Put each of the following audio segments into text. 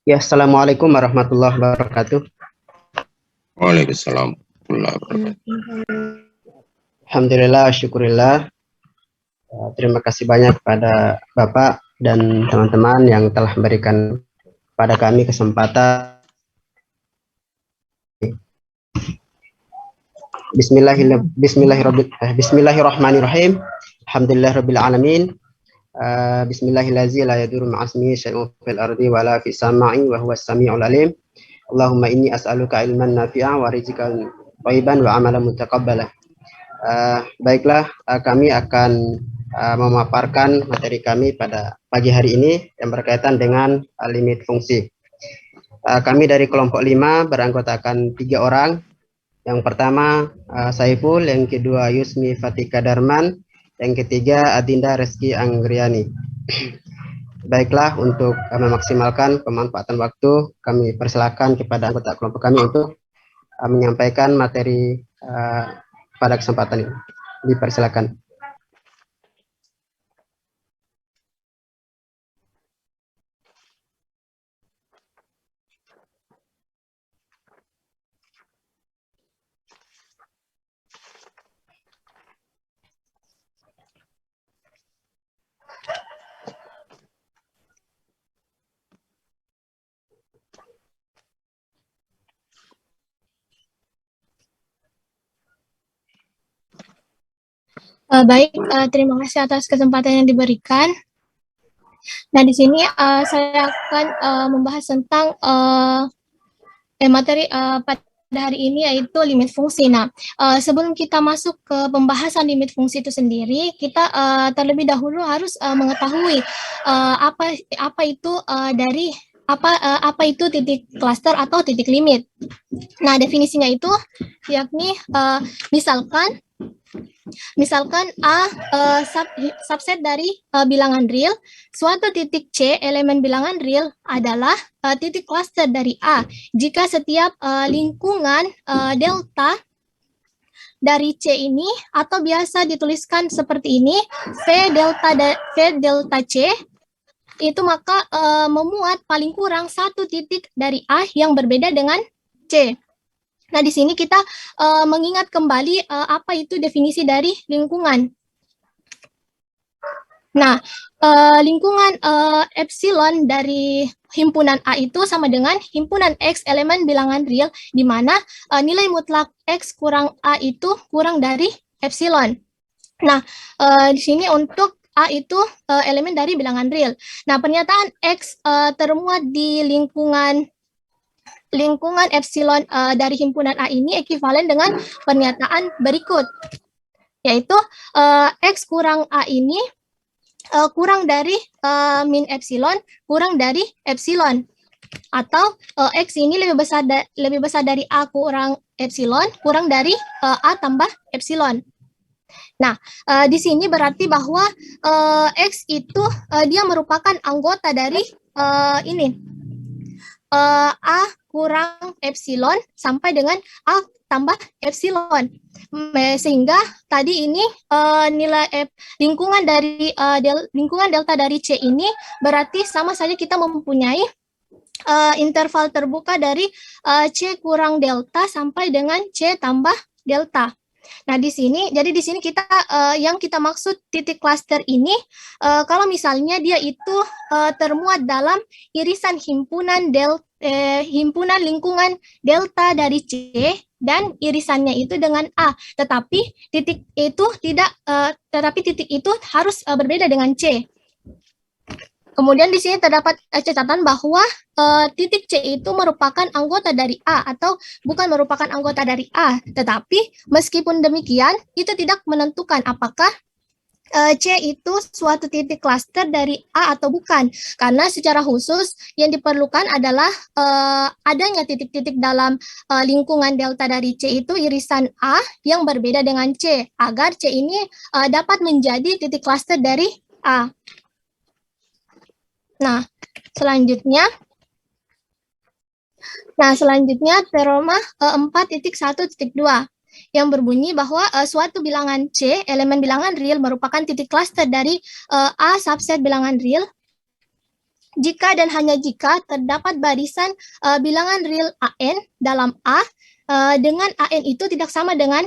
Ya, assalamualaikum warahmatullahi wabarakatuh. Waalaikumsalam warahmatullahi wabarakatuh. Alhamdulillah, syukurillah. Terima kasih banyak kepada Bapak dan teman-teman yang telah memberikan pada kami kesempatan. Bismillahirrahmanirrahim. Alhamdulillahirabbil alamin. Bismillahirrahmanirrahim. La yadurru ma'asmihi syai'un fil ardi wala fis sama'i wa huwas samiul alim. Allahumma inni as'aluka ilman nafi'an wa rizqan thayyiban wa amalan mutaqabbala. Baiklah, kami akan memaparkan materi kami pada pagi hari ini yang berkaitan dengan limit fungsi. Kami dari kelompok 5 beranggotakan 3 orang. Yang pertama Saiful, yang kedua Yusmi Fatika Darman, yang ketiga Adinda Reski Anggriani. Baiklah, untuk memaksimalkan pemanfaatan waktu, kami persilakan kepada anggota kelompok kami untuk menyampaikan materi pada kesempatan ini. Dipersilakan. Baik, terima kasih atas kesempatan yang diberikan. Nah, di sini saya akan membahas tentang materi pada hari ini, yaitu limit fungsi. Nah, sebelum kita masuk ke pembahasan limit fungsi itu sendiri, kita terlebih dahulu harus mengetahui apa itu dari apa itu titik cluster atau titik limit. Nah, definisinya itu yakni misalkan A subset dari bilangan real, suatu titik C elemen bilangan real adalah titik cluster dari A jika setiap lingkungan delta dari C ini, atau biasa dituliskan seperti ini, V delta C, itu maka memuat paling kurang satu titik dari A yang berbeda dengan C. Nah, di sini kita mengingat kembali apa itu definisi dari lingkungan. Nah, lingkungan epsilon dari himpunan A itu sama dengan himpunan X elemen bilangan real, di mana nilai mutlak X kurang A itu kurang dari epsilon. Nah, di sini untuk A itu elemen dari bilangan real. Nah, pernyataan X termuat di lingkungan epsilon dari himpunan A ini ekivalen dengan pernyataan berikut, yaitu X kurang A ini kurang dari min epsilon kurang dari epsilon, atau X ini lebih besar dari A kurang epsilon kurang dari A tambah epsilon. Nah, di sini berarti bahwa X itu dia merupakan anggota dari A kurang epsilon sampai dengan A tambah epsilon, sehingga tadi ini nilai lingkungan delta dari C ini berarti sama saja kita mempunyai interval terbuka dari C kurang delta sampai dengan C tambah delta. Nah, jadi di sini kita yang kita maksud titik cluster ini, kalau misalnya dia itu termuat dalam irisan himpunan lingkungan delta dari C dan irisannya itu dengan A, tetapi titik itu harus berbeda dengan C. Kemudian di sini terdapat catatan bahwa titik C itu merupakan anggota dari A atau bukan merupakan anggota dari A, tetapi meskipun demikian itu tidak menentukan apakah C itu suatu titik cluster dari A atau bukan, karena secara khusus yang diperlukan adalah adanya titik-titik dalam lingkungan delta dari C itu irisan A yang berbeda dengan C, agar C ini dapat menjadi titik cluster dari A. Nah, selanjutnya teorema 4.1.2 yang berbunyi bahwa suatu bilangan C, elemen bilangan real, merupakan titik cluster dari A subset bilangan real jika dan hanya jika terdapat barisan bilangan real AN dalam A dengan AN itu tidak sama dengan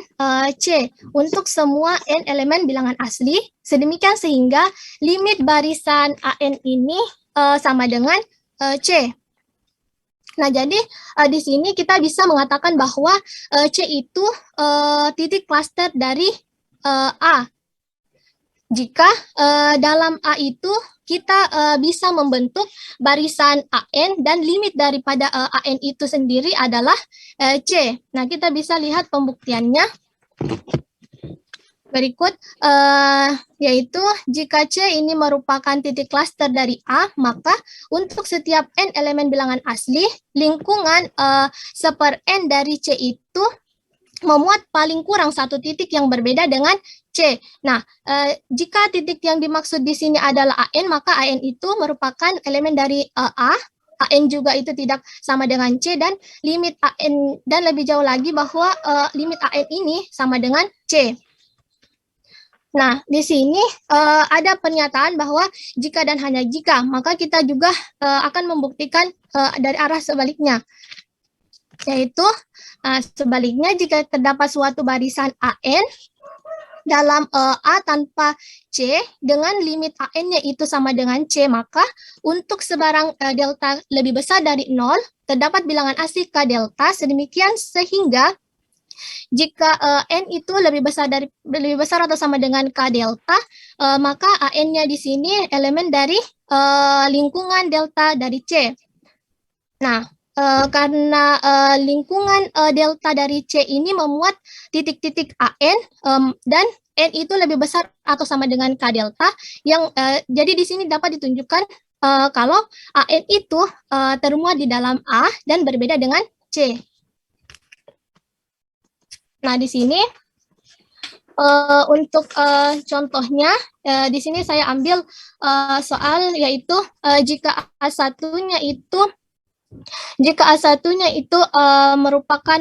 C untuk semua N elemen bilangan asli, sedemikian sehingga limit barisan AN ini sama dengan C. Nah, jadi di sini kita bisa mengatakan bahwa C itu titik klaster dari A. Jika dalam A itu kita bisa membentuk barisan AN dan limit daripada AN itu sendiri adalah C. Nah, kita bisa lihat pembuktiannya berikut, yaitu jika C ini merupakan titik klaster dari A, maka untuk setiap N elemen bilangan asli, lingkungan seper N dari C itu memuat paling kurang satu titik yang berbeda dengan C. Nah, jika titik yang dimaksud di sini adalah AN, maka AN itu merupakan elemen dari A. AN juga itu tidak sama dengan C, dan limit AN, dan lebih jauh lagi bahwa limit AN ini sama dengan C. Nah, di sini ada pernyataan bahwa jika dan hanya jika, maka kita juga akan membuktikan dari arah sebaliknya. Yaitu sebaliknya, jika terdapat suatu barisan AN dalam A tanpa C dengan limit AN-nya itu sama dengan C, maka untuk sebarang delta lebih besar dari 0, terdapat bilangan asli K delta, sedemikian sehingga jika N itu lebih besar atau sama dengan K delta, maka AN-nya di sini elemen dari lingkungan delta dari C. Nah, karena lingkungan delta dari C ini memuat titik-titik AN dan N itu lebih besar atau sama dengan K delta, yang jadi di sini dapat ditunjukkan kalau AN itu termuat di dalam A dan berbeda dengan C. Nah, di sini untuk contohnya, di sini saya ambil soal, yaitu jika A1-nya itu merupakan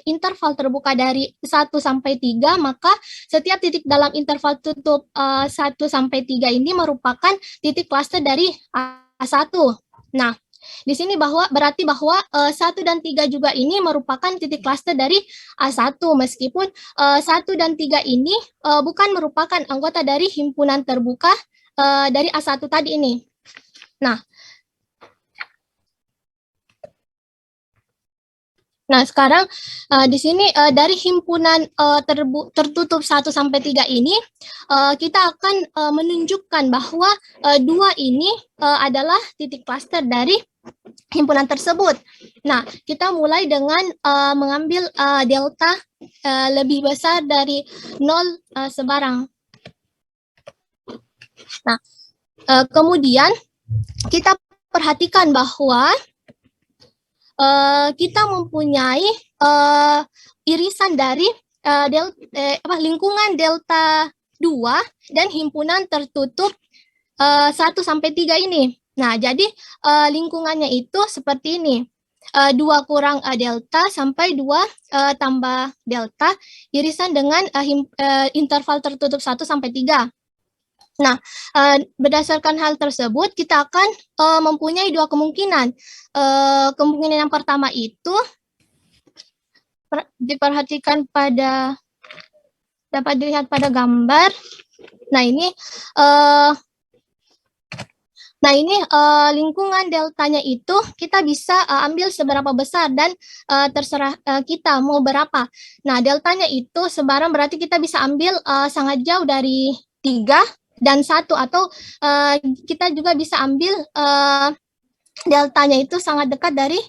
interval terbuka dari 1 sampai 3, maka setiap titik dalam interval tutup 1 sampai 3 ini merupakan titik klaster dari A1. Nah, di sini berarti bahwa 1 dan 3 juga ini merupakan titik klaster dari A1, meskipun 1 dan 3 ini bukan merupakan anggota dari himpunan terbuka dari A1 tadi ini. Nah, sekarang di sini dari himpunan tertutup 1 sampai 3 ini, kita akan menunjukkan bahwa 2 ini adalah titik klaster dari himpunan tersebut. Nah, kita mulai dengan mengambil delta lebih besar dari 0 sebarang. Nah, kemudian kita perhatikan bahwa kita mempunyai irisan dari lingkungan delta 2 dan himpunan tertutup 1 sampai 3 ini. Nah, jadi lingkungannya itu seperti ini. 2 kurang delta sampai 2 tambah delta, irisan dengan interval tertutup 1 sampai 3. Nah, berdasarkan hal tersebut, kita akan mempunyai 2 kemungkinan. Kemungkinan yang pertama itu diperhatikan dapat dilihat pada gambar. Nah, ini lingkungan deltanya itu kita bisa ambil seberapa besar, dan terserah kita mau berapa. Nah, deltanya itu sebarang berarti kita bisa ambil sangat jauh dari 3 dan 1, atau kita juga bisa ambil deltanya itu sangat dekat dari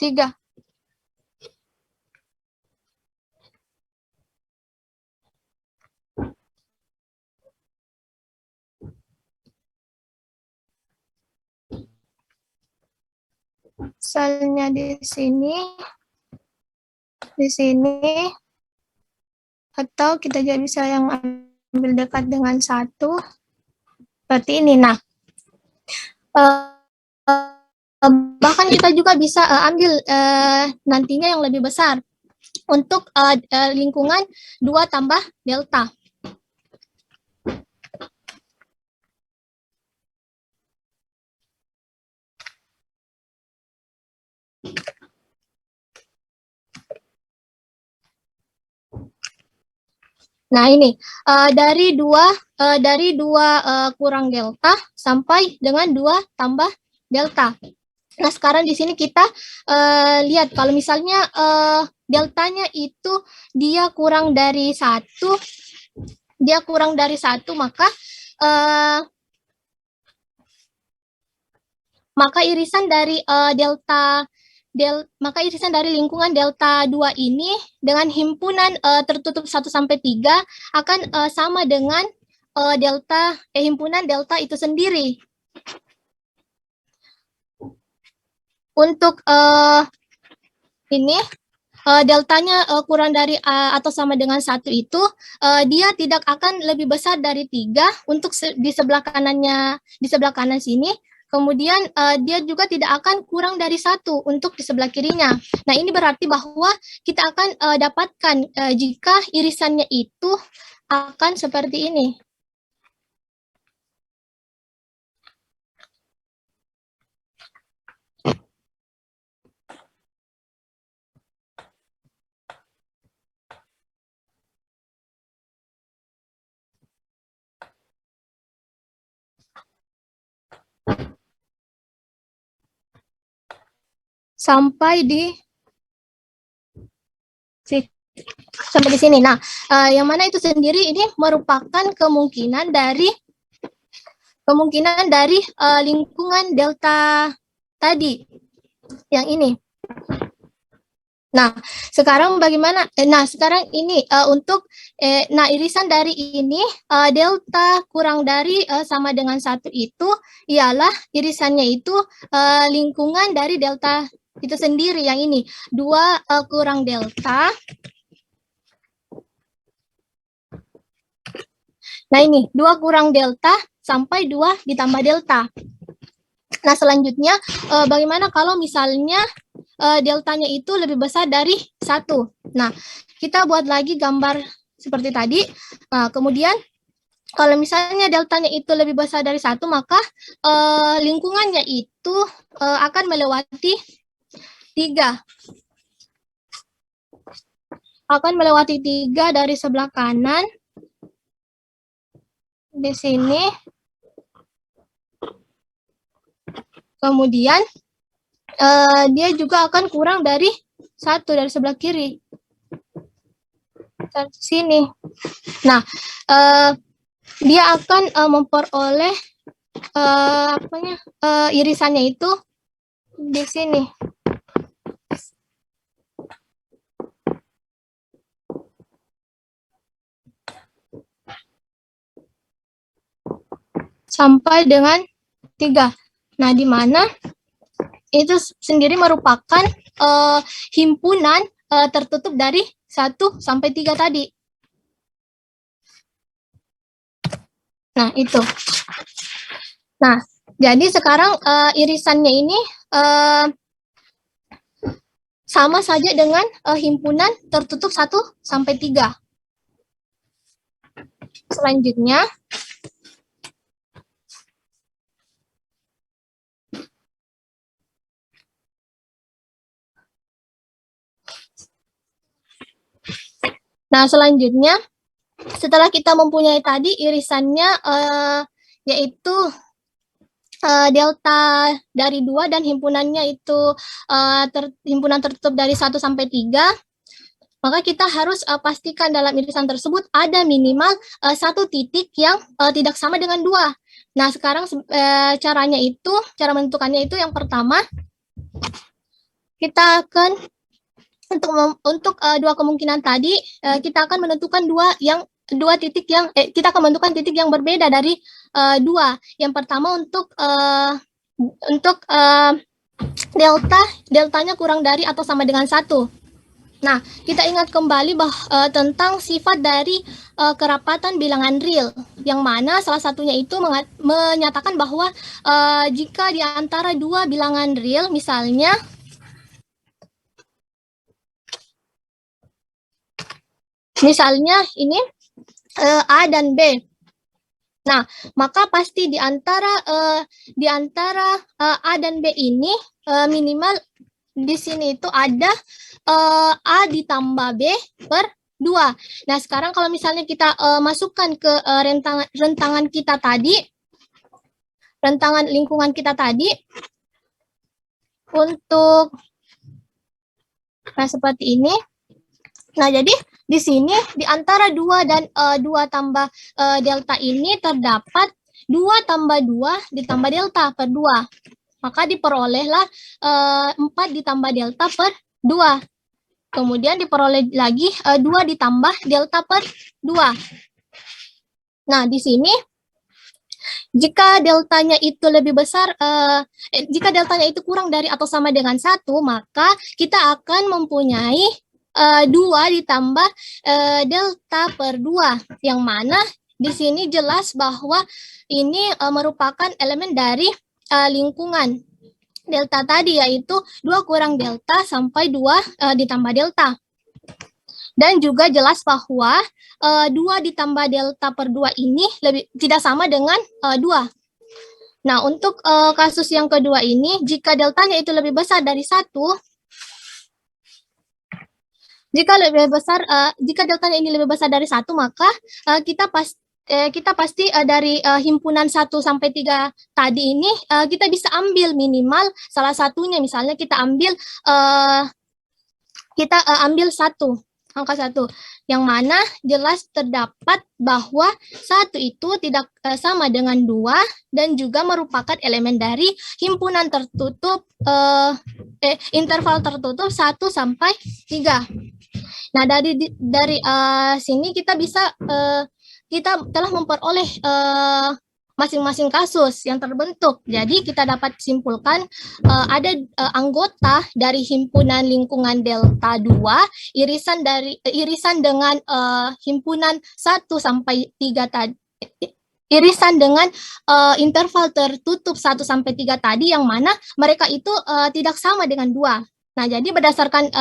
3. Misalnya di sini, atau kita juga bisa yang ambil dekat dengan 1, seperti ini. Nah, bahkan kita juga bisa ambil nantinya yang lebih besar untuk lingkungan 2 tambah delta. Nah, ini dari dua kurang delta sampai dengan 2 tambah delta. Nah, sekarang di sini kita lihat kalau misalnya deltanya itu dia kurang dari 1, maka irisan dari maka irisan dari lingkungan delta 2 ini dengan himpunan tertutup 1 sampai 3 akan sama dengan himpunan delta itu sendiri. Untuk ini deltanya kurang dari atau sama dengan 1 itu dia tidak akan lebih besar dari 3 untuk di sebelah kanannya, di sebelah kanan sini. Kemudian dia juga tidak akan kurang dari 1 untuk di sebelah kirinya. Nah, ini berarti bahwa kita akan dapatkan jika irisannya itu akan seperti ini. Sampai di sini. Nah, yang mana itu sendiri ini merupakan kemungkinan dari lingkungan delta tadi yang ini. Nah, sekarang bagaimana? Nah, sekarang ini untuk irisan dari ini delta kurang dari sama dengan 1 itu ialah irisannya itu lingkungan dari delta itu sendiri yang ini 2 kurang delta. Nah, ini 2 kurang delta sampai 2 ditambah delta. Nah, selanjutnya bagaimana kalau misalnya deltanya itu lebih besar dari 1. Nah, kita buat lagi gambar seperti tadi. Nah, kemudian kalau misalnya deltanya itu lebih besar dari 1, maka lingkungannya itu akan melewati 3. Akan melewati 3 dari sebelah kanan. Di sini. Kemudian dia juga akan kurang dari 1 dari sebelah kiri. Dari sini. Nah, dia akan memperoleh irisannya itu di sini. Sampai dengan 3. Nah, di mana itu sendiri merupakan himpunan tertutup dari 1 sampai 3 tadi. Nah, itu. Nah, jadi sekarang irisannya ini sama saja dengan himpunan tertutup 1 sampai 3. Selanjutnya, setelah kita mempunyai tadi irisannya yaitu delta dari 2 dan himpunannya itu himpunan tertutup dari 1 sampai 3, maka kita harus pastikan dalam irisan tersebut ada minimal 1 titik yang tidak sama dengan 2. Nah, sekarang cara menentukannya itu yang pertama, kita akan untuk 2 kemungkinan tadi kita akan menentukan 2 titik yang kita akan menentukan titik yang berbeda dari 2. Yang pertama untuk deltanya kurang dari atau sama dengan 1. Nah, kita ingat kembali tentang sifat dari kerapatan bilangan real, yang mana salah satunya itu menyatakan bahwa jika di antara 2 bilangan real, misalnya ini A dan B. Nah, maka pasti di antara A dan B ini minimal di sini itu ada A ditambah B per 2. Nah, sekarang kalau misalnya kita masukkan ke rentangan kita tadi, rentangan lingkungan kita tadi, untuk, nah seperti ini. Nah, jadi di sini di antara 2 dan 2 tambah delta ini terdapat 2 tambah 2 ditambah delta per 2. Maka diperolehlah 4 ditambah delta per 2. Kemudian diperoleh lagi 2 ditambah delta per 2. Nah, di sini jika deltanya itu lebih besar, jika deltanya itu kurang dari atau sama dengan 1, maka kita akan mempunyai 2 ditambah delta per 2, yang mana di sini jelas bahwa ini merupakan elemen dari lingkungan delta tadi, yaitu 2 kurang delta sampai 2 ditambah delta. Dan juga jelas bahwa 2 ditambah delta per 2 ini tidak sama dengan 2. Nah, untuk kasus yang kedua ini, jika deltanya itu lebih besar dari 1, jika deltanya ini lebih besar dari 1, maka kita pasti dari himpunan 1 sampai 3 tadi ini kita bisa ambil minimal salah satunya. Misalnya kita ambil 1, angka 1, yang mana jelas terdapat bahwa 1 itu tidak sama dengan 2 dan juga merupakan elemen dari himpunan tertutup, interval tertutup 1 sampai 3. Nah, dari sini kita bisa kita telah memperoleh masing-masing kasus yang terbentuk. Jadi kita dapat simpulkan ada anggota dari himpunan lingkungan delta 2 irisan dengan himpunan 1 sampai 3 tadi, irisan dengan interval tertutup 1 sampai 3 tadi, yang mana mereka itu tidak sama dengan 2. Nah, jadi berdasarkan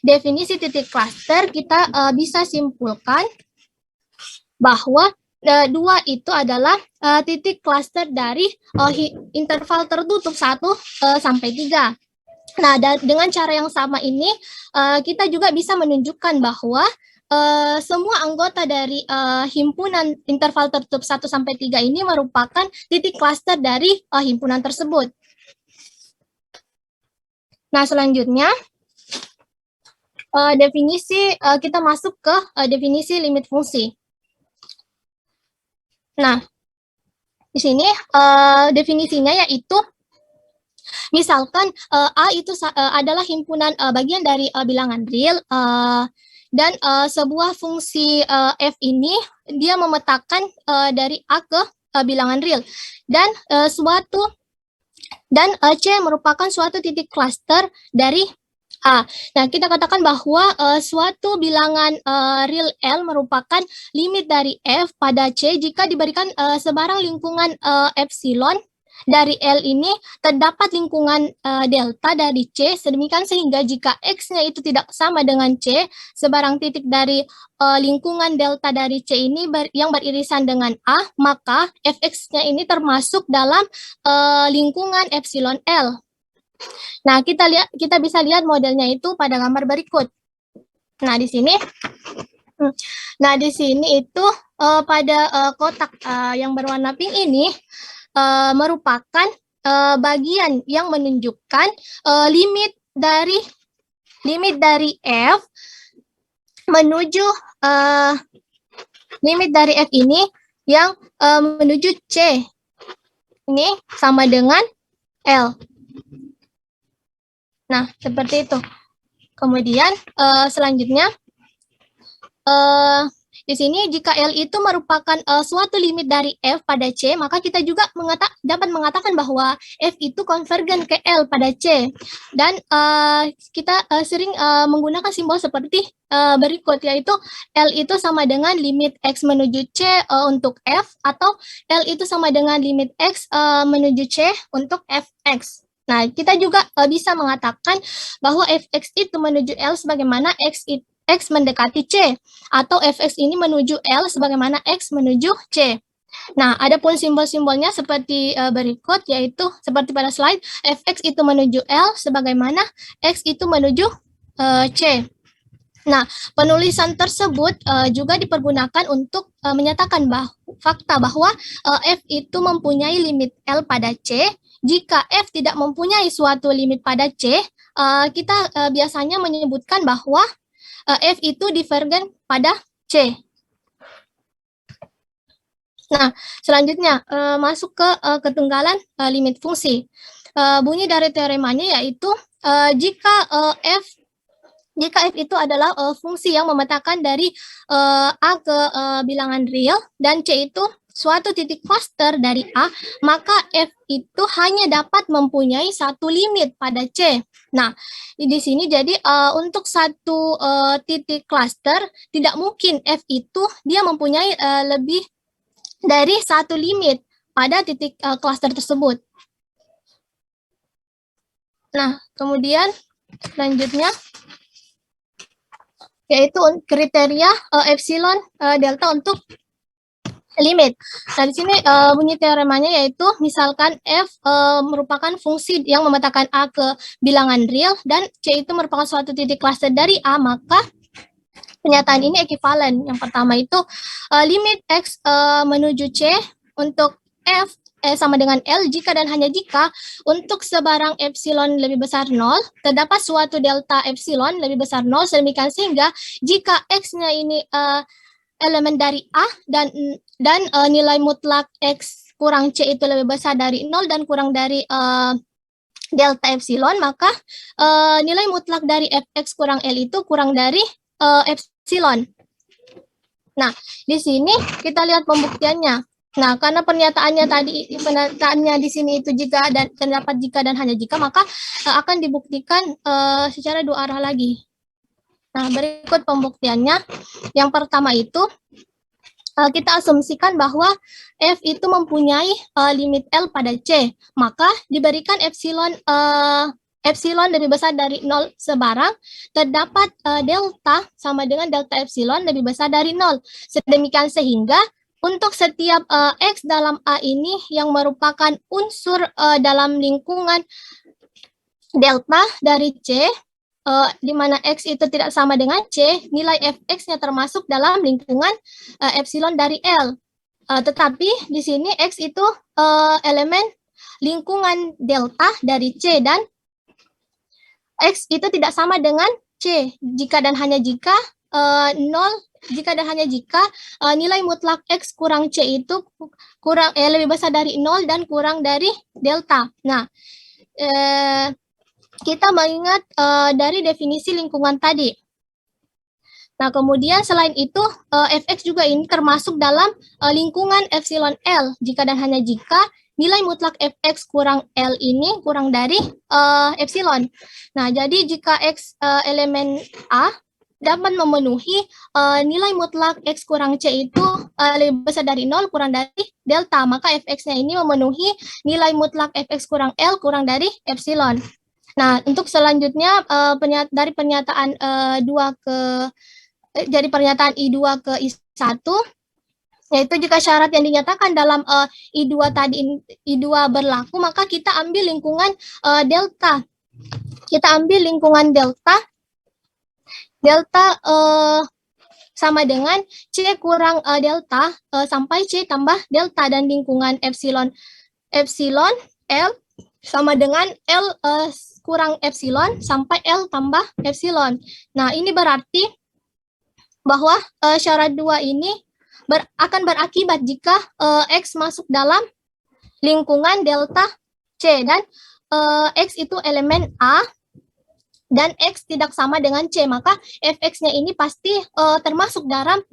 definisi titik klaster, kita bisa simpulkan bahwa 2 itu adalah titik klaster dari interval tertutup 1 sampai 3. Nah, dengan cara yang sama ini, kita juga bisa menunjukkan bahwa semua anggota dari himpunan interval tertutup 1 sampai 3 ini merupakan titik klaster dari himpunan tersebut. Nah, selanjutnya kita masuk ke definisi limit fungsi. Nah, di sini definisinya yaitu, misalkan A itu adalah himpunan bagian dari bilangan real, dan sebuah fungsi f ini dia memetakan dari A ke bilangan real, dan C merupakan suatu titik klaster dari A. Nah, kita katakan bahwa suatu bilangan real L merupakan limit dari F pada C jika diberikan sebarang lingkungan epsilon dari L ini terdapat lingkungan delta dari C, sedemikian sehingga jika X-nya itu tidak sama dengan C, sebarang titik dari lingkungan delta dari C ini yang beririsan dengan A, maka Fx-nya ini termasuk dalam lingkungan epsilon L. Nah, kita bisa lihat modelnya itu pada gambar berikut. Nah, di sini itu pada kotak yang berwarna pink ini merupakan bagian yang menunjukkan limit dari F menuju limit dari F ini yang menuju C. Ini sama dengan L. Nah, seperti itu. Kemudian selanjutnya di sini jika L itu merupakan suatu limit dari F pada C, maka kita juga dapat mengatakan bahwa F itu konvergen ke L pada C. Dan kita sering menggunakan simbol seperti berikut, yaitu L itu sama dengan limit X menuju C untuk F, atau L itu sama dengan limit X menuju C untuk Fx. Nah, kita juga bisa mengatakan bahwa Fx itu menuju L sebagaimana X mendekati C, atau Fx ini menuju L sebagaimana X menuju C. Nah, adapun simbol-simbolnya seperti berikut, yaitu seperti pada slide, Fx itu menuju L sebagaimana X itu menuju C. Nah, penulisan tersebut juga dipergunakan untuk menyatakan fakta bahwa F itu mempunyai limit L pada C. Jika F tidak mempunyai suatu limit pada C, kita biasanya menyebutkan bahwa F itu divergen pada C. Nah, selanjutnya masuk ke ketunggalan limit fungsi. Bunyi dari teoremanya yaitu jika F itu adalah fungsi yang memetakan dari A ke bilangan real dan C itu suatu titik cluster dari A, maka F itu hanya dapat mempunyai satu limit pada C. Nah, di sini jadi untuk satu titik cluster tidak mungkin F itu dia mempunyai lebih dari satu limit pada titik cluster tersebut. Nah, kemudian selanjutnya yaitu kriteria epsilon delta untuk limit. Nah, di sini bunyi teoremanya yaitu misalkan F merupakan fungsi yang memetakan A ke bilangan real dan C itu merupakan suatu titik cluster dari A, maka pernyataan ini ekivalen. Yang pertama itu limit X menuju C untuk F sama dengan L jika dan hanya jika untuk sebarang epsilon lebih besar 0, terdapat suatu delta epsilon lebih besar 0, sedemikian sehingga jika X-nya ini elemen dari A dan nilai mutlak X kurang C itu lebih besar dari 0 dan kurang dari delta epsilon, maka nilai mutlak dari Fx kurang L itu kurang dari epsilon. Nah, di sini kita lihat pembuktiannya. Nah, karena pernyataannya di sini itu jika dan terdapat jika dan hanya jika, maka akan dibuktikan secara dua arah lagi. Nah, berikut pembuktiannya. Yang pertama itu kita asumsikan bahwa F itu mempunyai limit L pada C, maka diberikan epsilon lebih besar dari 0 sebarang, terdapat delta sama dengan delta epsilon lebih besar dari 0. Sedemikian sehingga untuk setiap X dalam A ini yang merupakan unsur dalam lingkungan delta dari C, di mana X itu tidak sama dengan C, nilai Fx-nya termasuk dalam lingkungan epsilon dari L. Tetapi di sini X itu elemen lingkungan delta dari C dan X itu tidak sama dengan C. Jika dan hanya jika 0, jika dan hanya jika nilai mutlak X kurang C itu lebih besar dari 0 dan kurang dari delta. Nah, kita mengingat dari definisi lingkungan tadi. Nah, kemudian selain itu, Fx juga ini termasuk dalam lingkungan epsilon L, jika dan hanya jika nilai mutlak Fx kurang L ini kurang dari epsilon. Nah, jadi jika X elemen A dapat memenuhi nilai mutlak X kurang C itu lebih besar dari 0 kurang dari delta, maka Fx-nya ini memenuhi nilai mutlak Fx kurang L kurang dari epsilon. Nah, untuk selanjutnya dari pernyataan dari pernyataan I2 ke I1, yaitu jika syarat yang dinyatakan dalam I2 tadi I2 berlaku, maka kita ambil lingkungan delta. Kita ambil lingkungan delta sama dengan C kurang delta sampai C tambah delta, dan lingkungan epsilon L sama dengan L kurang epsilon sampai L tambah epsilon. Nah, ini berarti bahwa syarat 2 ini akan berakibat jika X masuk dalam lingkungan delta C dan X itu elemen A dan X tidak sama dengan C, maka Fx-nya ini pasti termasuk dalam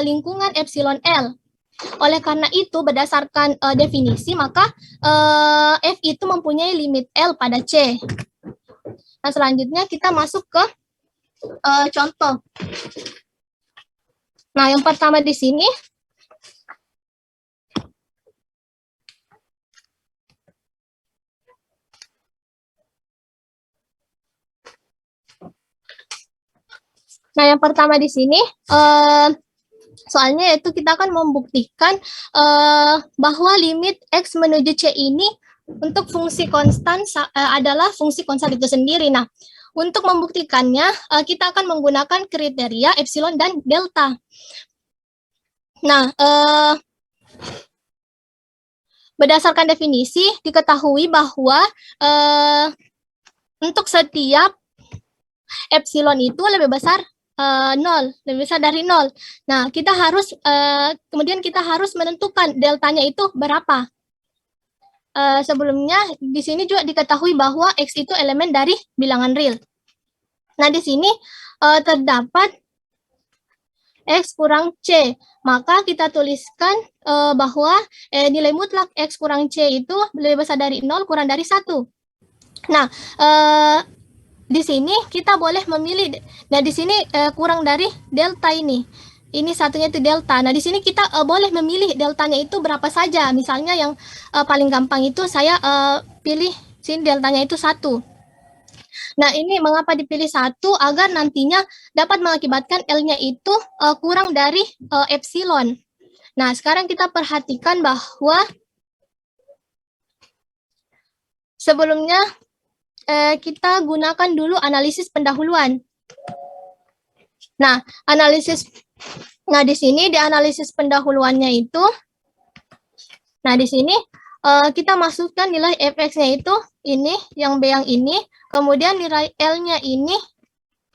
lingkungan epsilon L. Oleh karena itu, berdasarkan definisi, maka F itu mempunyai limit L pada C. Nah, selanjutnya kita masuk ke contoh. Nah, yang pertama di sini, soalnya itu kita akan membuktikan bahwa limit X menuju C ini untuk fungsi konstan adalah fungsi konstan itu sendiri. Nah, untuk membuktikannya, kita akan menggunakan kriteria epsilon dan delta. Nah, berdasarkan definisi, diketahui bahwa untuk setiap epsilon itu lebih besar 0, lebih besar dari 0. Nah, kita harus kemudian kita harus menentukan deltanya itu berapa. Sebelumnya di sini juga diketahui bahwa X itu elemen dari bilangan real. Nah, di sini terdapat X kurang C. Maka kita tuliskan bahwa nilai mutlak X kurang C itu lebih besar dari 0 kurang dari 1. Nah, di sini kita boleh memilih. Nah, di sini kurang dari delta ini. Ini satunya itu delta. Nah, di sini kita boleh memilih deltanya itu berapa saja. Misalnya yang paling gampang itu saya pilih sini deltanya itu 1. Nah, ini mengapa dipilih 1? Agar nantinya dapat mengakibatkan L-nya itu kurang dari epsilon. Nah, sekarang kita perhatikan bahwa sebelumnya kita gunakan dulu analisis pendahuluan. Nah, di sini di analisis pendahuluannya itu, nah di sini kita masukkan nilai fx-nya itu ini, yang B yang ini, kemudian nilai L-nya ini,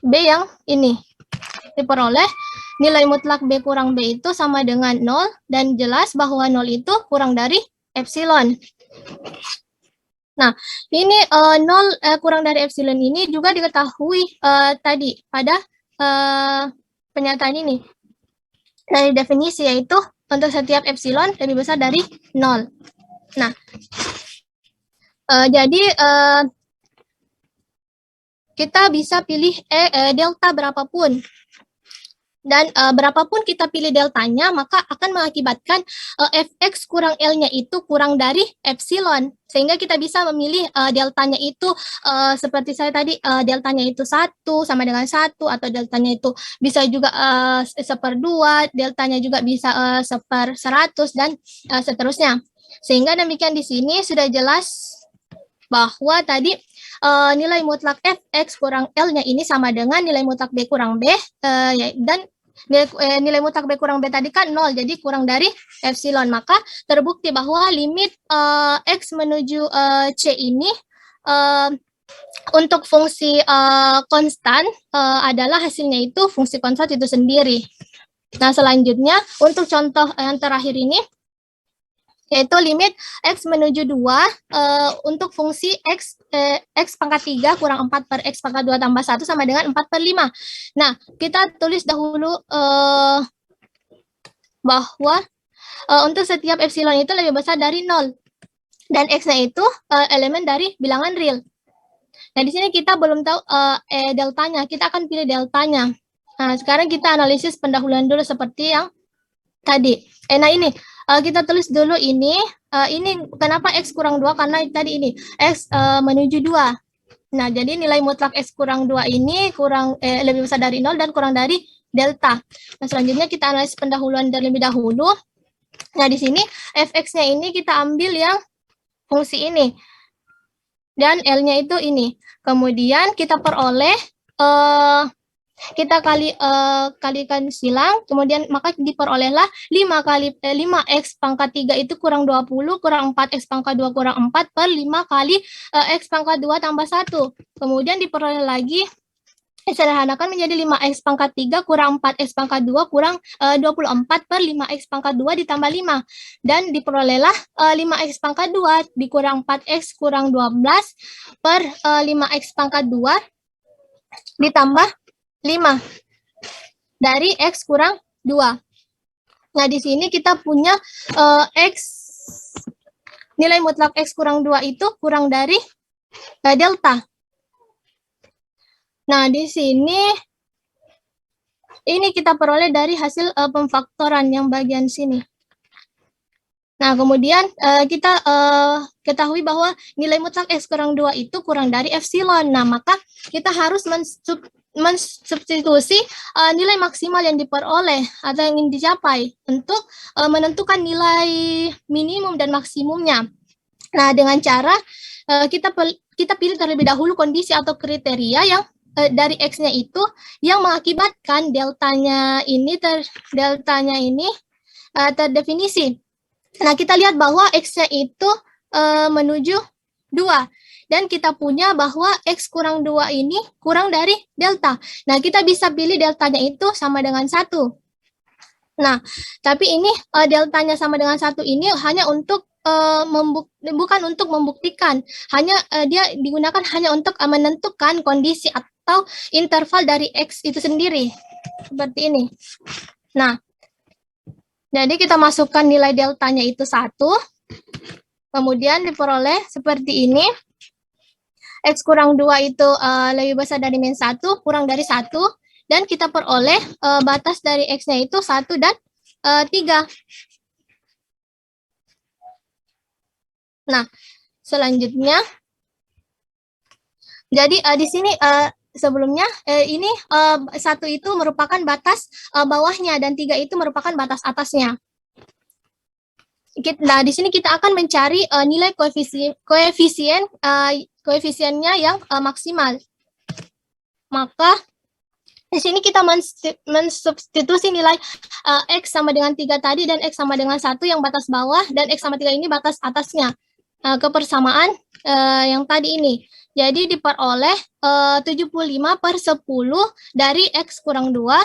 B yang ini. Diperoleh nilai mutlak B kurang B itu sama dengan 0, dan jelas bahwa 0 itu kurang dari epsilon. Nah, ini 0 kurang dari epsilon ini juga diketahui tadi pada pernyataan ini. Dari definisi yaitu untuk setiap epsilon lebih besar dari 0. Nah, jadi kita bisa pilih delta berapapun. Dan berapapun kita pilih deltanya, maka akan mengakibatkan fx kurang L-nya itu kurang dari epsilon. Sehingga kita bisa memilih deltanya itu seperti saya tadi, deltanya itu 1 sama dengan 1, atau deltanya itu bisa juga 1/2, deltanya juga bisa 1/100, dan seterusnya. Sehingga demikian di sini sudah jelas bahwa tadi nilai mutlak fx kurang L-nya ini sama dengan nilai mutlak B kurang B, dan nilai mutlak B kurang B tadi kan 0, jadi kurang dari epsilon. Maka terbukti bahwa limit X menuju C ini untuk fungsi konstan adalah hasilnya itu fungsi konstan itu sendiri. Nah, selanjutnya untuk contoh yang terakhir ini, yaitu limit X menuju 2 untuk fungsi X pangkat 3 kurang 4 per X pangkat 2 tambah 1 sama dengan 4/5. Nah, kita tulis dahulu bahwa untuk setiap epsilon itu lebih besar dari 0. Dan X-nya itu elemen dari bilangan real. Nah, di sini kita belum tahu deltanya, kita akan pilih deltanya. Nah, sekarang kita analisis pendahuluan dulu seperti yang tadi. Nah, ini kita tulis dulu ini kenapa X kurang 2, karena tadi ini X menuju 2. Nah, jadi nilai mutlak X kurang 2 ini lebih besar dari 0 dan kurang dari delta. Nah, selanjutnya kita analisis pendahuluan terlebih dahulu. Nah, di sini fx-nya ini kita ambil yang fungsi ini. Dan L-nya itu ini. Kemudian kita peroleh kita kalikan silang, kemudian maka diperolehlah 5X pangkat 3 itu kurang 20, kurang 4X pangkat 2 kurang 4 per 5 kali X pangkat 2 tambah 1. Kemudian diperoleh lagi, disederhanakan menjadi 5X pangkat 3 kurang 4X pangkat 2 kurang 24 per 5X pangkat 2 ditambah 5. Dan diperolehlah 5X pangkat 2 dikurang 4X kurang 12 per 5X pangkat 2 ditambah 5 dari X kurang 2. Nah, di sini kita punya nilai mutlak X kurang 2 itu kurang dari delta. Nah, di sini ini kita peroleh dari hasil pemfaktoran yang bagian sini. Nah, kemudian kita ketahui bahwa nilai mutlak X kurang 2 itu kurang dari epsilon. Nah, maka kita harus mensubstitusi nilai maksimal yang diperoleh atau yang ingin dicapai untuk menentukan nilai minimum dan maksimumnya. Nah, dengan cara kita pilih terlebih dahulu kondisi atau kriteria yang dari X-nya itu yang mengakibatkan deltanya ini terdefinisi. Nah, kita lihat bahwa X-nya itu menuju 2. Dan kita punya bahwa X kurang 2 ini kurang dari delta. Nah, kita bisa pilih deltanya itu sama dengan 1. Nah, tapi ini deltanya sama dengan 1 ini hanya untuk bukan untuk membuktikan, hanya dia digunakan hanya untuk menentukan kondisi atau interval dari X itu sendiri. Seperti ini. Nah, jadi kita masukkan nilai deltanya itu 1, kemudian diperoleh seperti ini. X kurang 2 itu lebih besar dari min 1, kurang dari 1, dan kita peroleh batas dari X-nya itu 1 dan 3. Nah, selanjutnya, jadi di sini sebelumnya ini 1 itu merupakan batas bawahnya dan 3 itu merupakan batas atasnya. Nah, di sini kita akan mencari nilai koefisiennya yang maksimal. Maka di sini kita mensubstitusi nilai X sama dengan 3 tadi dan X sama dengan 1 yang batas bawah dan X sama 3 ini batas atasnya ke persamaan yang tadi ini. Jadi diperoleh 75/10 dari X kurang 2.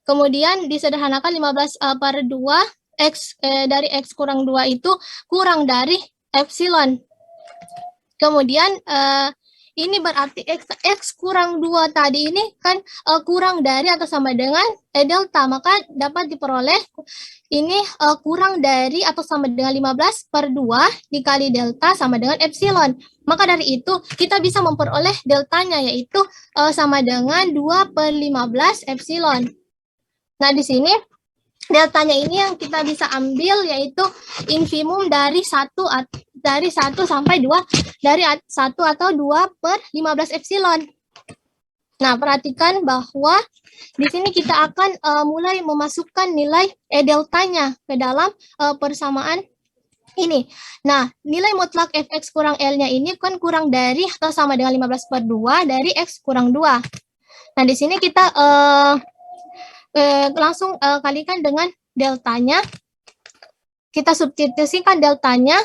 Kemudian disederhanakan 15/2 X dari X kurang 2 itu kurang dari epsilon. Kemudian ini berarti X kurang 2 tadi ini kan kurang dari atau sama dengan delta, maka dapat diperoleh ini kurang dari atau sama dengan 15/2 dikali delta sama dengan epsilon. Maka dari itu kita bisa memperoleh deltanya yaitu sama dengan 2/15 epsilon. Nah, di sini deltanya ini yang kita bisa ambil yaitu infimum dari 1 sampai 2, dari 1 atau 2/15 epsilon. Nah, perhatikan bahwa di sini kita akan mulai memasukkan nilai deltanya ke dalam persamaan ini. Nah, nilai mutlak fx kurang L-nya ini kan kurang dari atau sama dengan 15/2 dari X kurang 2. Nah, di sini kita langsung kalikan dengan deltanya. Kita substitusikan deltanya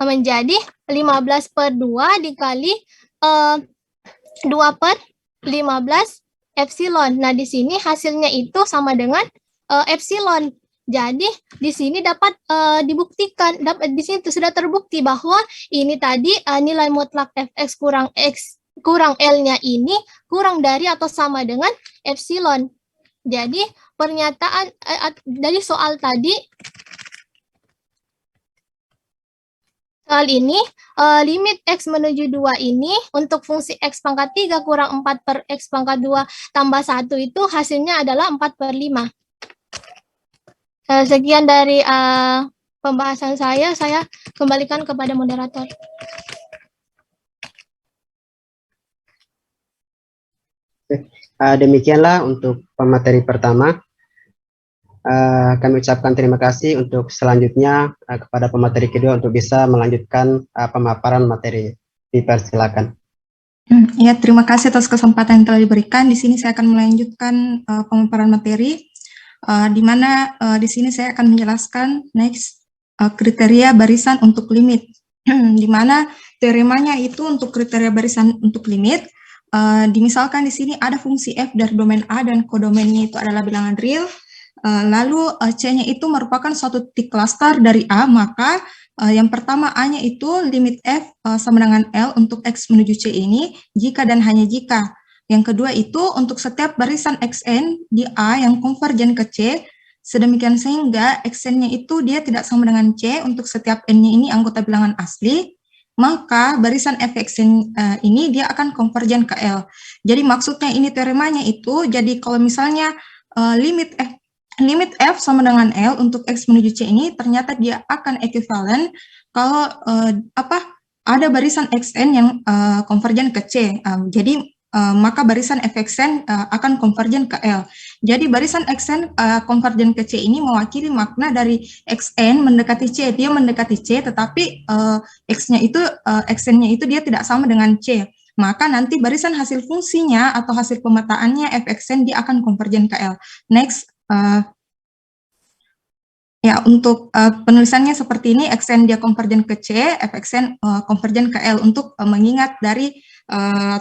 menjadi 15/2 dikali 2/15 epsilon. Nah, di sini hasilnya itu sama dengan epsilon. Jadi, di sini dapat dibuktikan, di sini sudah terbukti bahwa ini tadi nilai mutlak fx kurang L-nya ini kurang dari atau sama dengan epsilon. Jadi pernyataan dari soal tadi, soal ini limit X menuju 2 ini untuk fungsi X pangkat 3 kurang 4 per X pangkat 2 tambah 1 itu hasilnya adalah 4/5. Sekian dari pembahasan saya kembalikan kepada moderator. Demikianlah untuk pemateri pertama. Kami ucapkan terima kasih untuk selanjutnya kepada pemateri kedua untuk bisa melanjutkan pemaparan materi. Dipersilakan. Ya, terima kasih atas kesempatan yang telah diberikan. Di sini saya akan melanjutkan pemaparan materi, di mana di sini saya akan menjelaskan next kriteria barisan untuk limit, di mana teoremanya itu untuk kriteria barisan untuk limit. Dimisalkan di sini ada fungsi f dari domain A dan kodomennya itu adalah bilangan real, lalu C-nya itu merupakan suatu titik cluster dari A, maka yang pertama A-nya itu limit f sama dengan L untuk X menuju C ini jika dan hanya jika. Yang kedua itu untuk setiap barisan Xn di A yang konvergen ke C, sedemikian sehingga Xn-nya itu dia tidak sama dengan C untuk setiap N-nya ini anggota bilangan asli, maka barisan fxn ini dia akan konvergen ke L. Jadi maksudnya ini teoremanya itu, jadi kalau misalnya limit f sama dengan L untuk X menuju C ini ternyata dia akan ekuivalen kalau ada barisan Xn yang konvergen ke C. Jadi maka barisan fxn akan konvergen ke L. Jadi barisan xn konvergen ke C ini mewakili makna dari xn mendekati C. Dia mendekati C, tetapi xn-nya itu dia tidak sama dengan C. Maka nanti barisan hasil fungsinya atau hasil pemetaannya fxn dia akan konvergen ke L. Next, ya untuk penulisannya seperti ini, xn dia konvergen ke C, fxn konvergen ke L untuk mengingat dari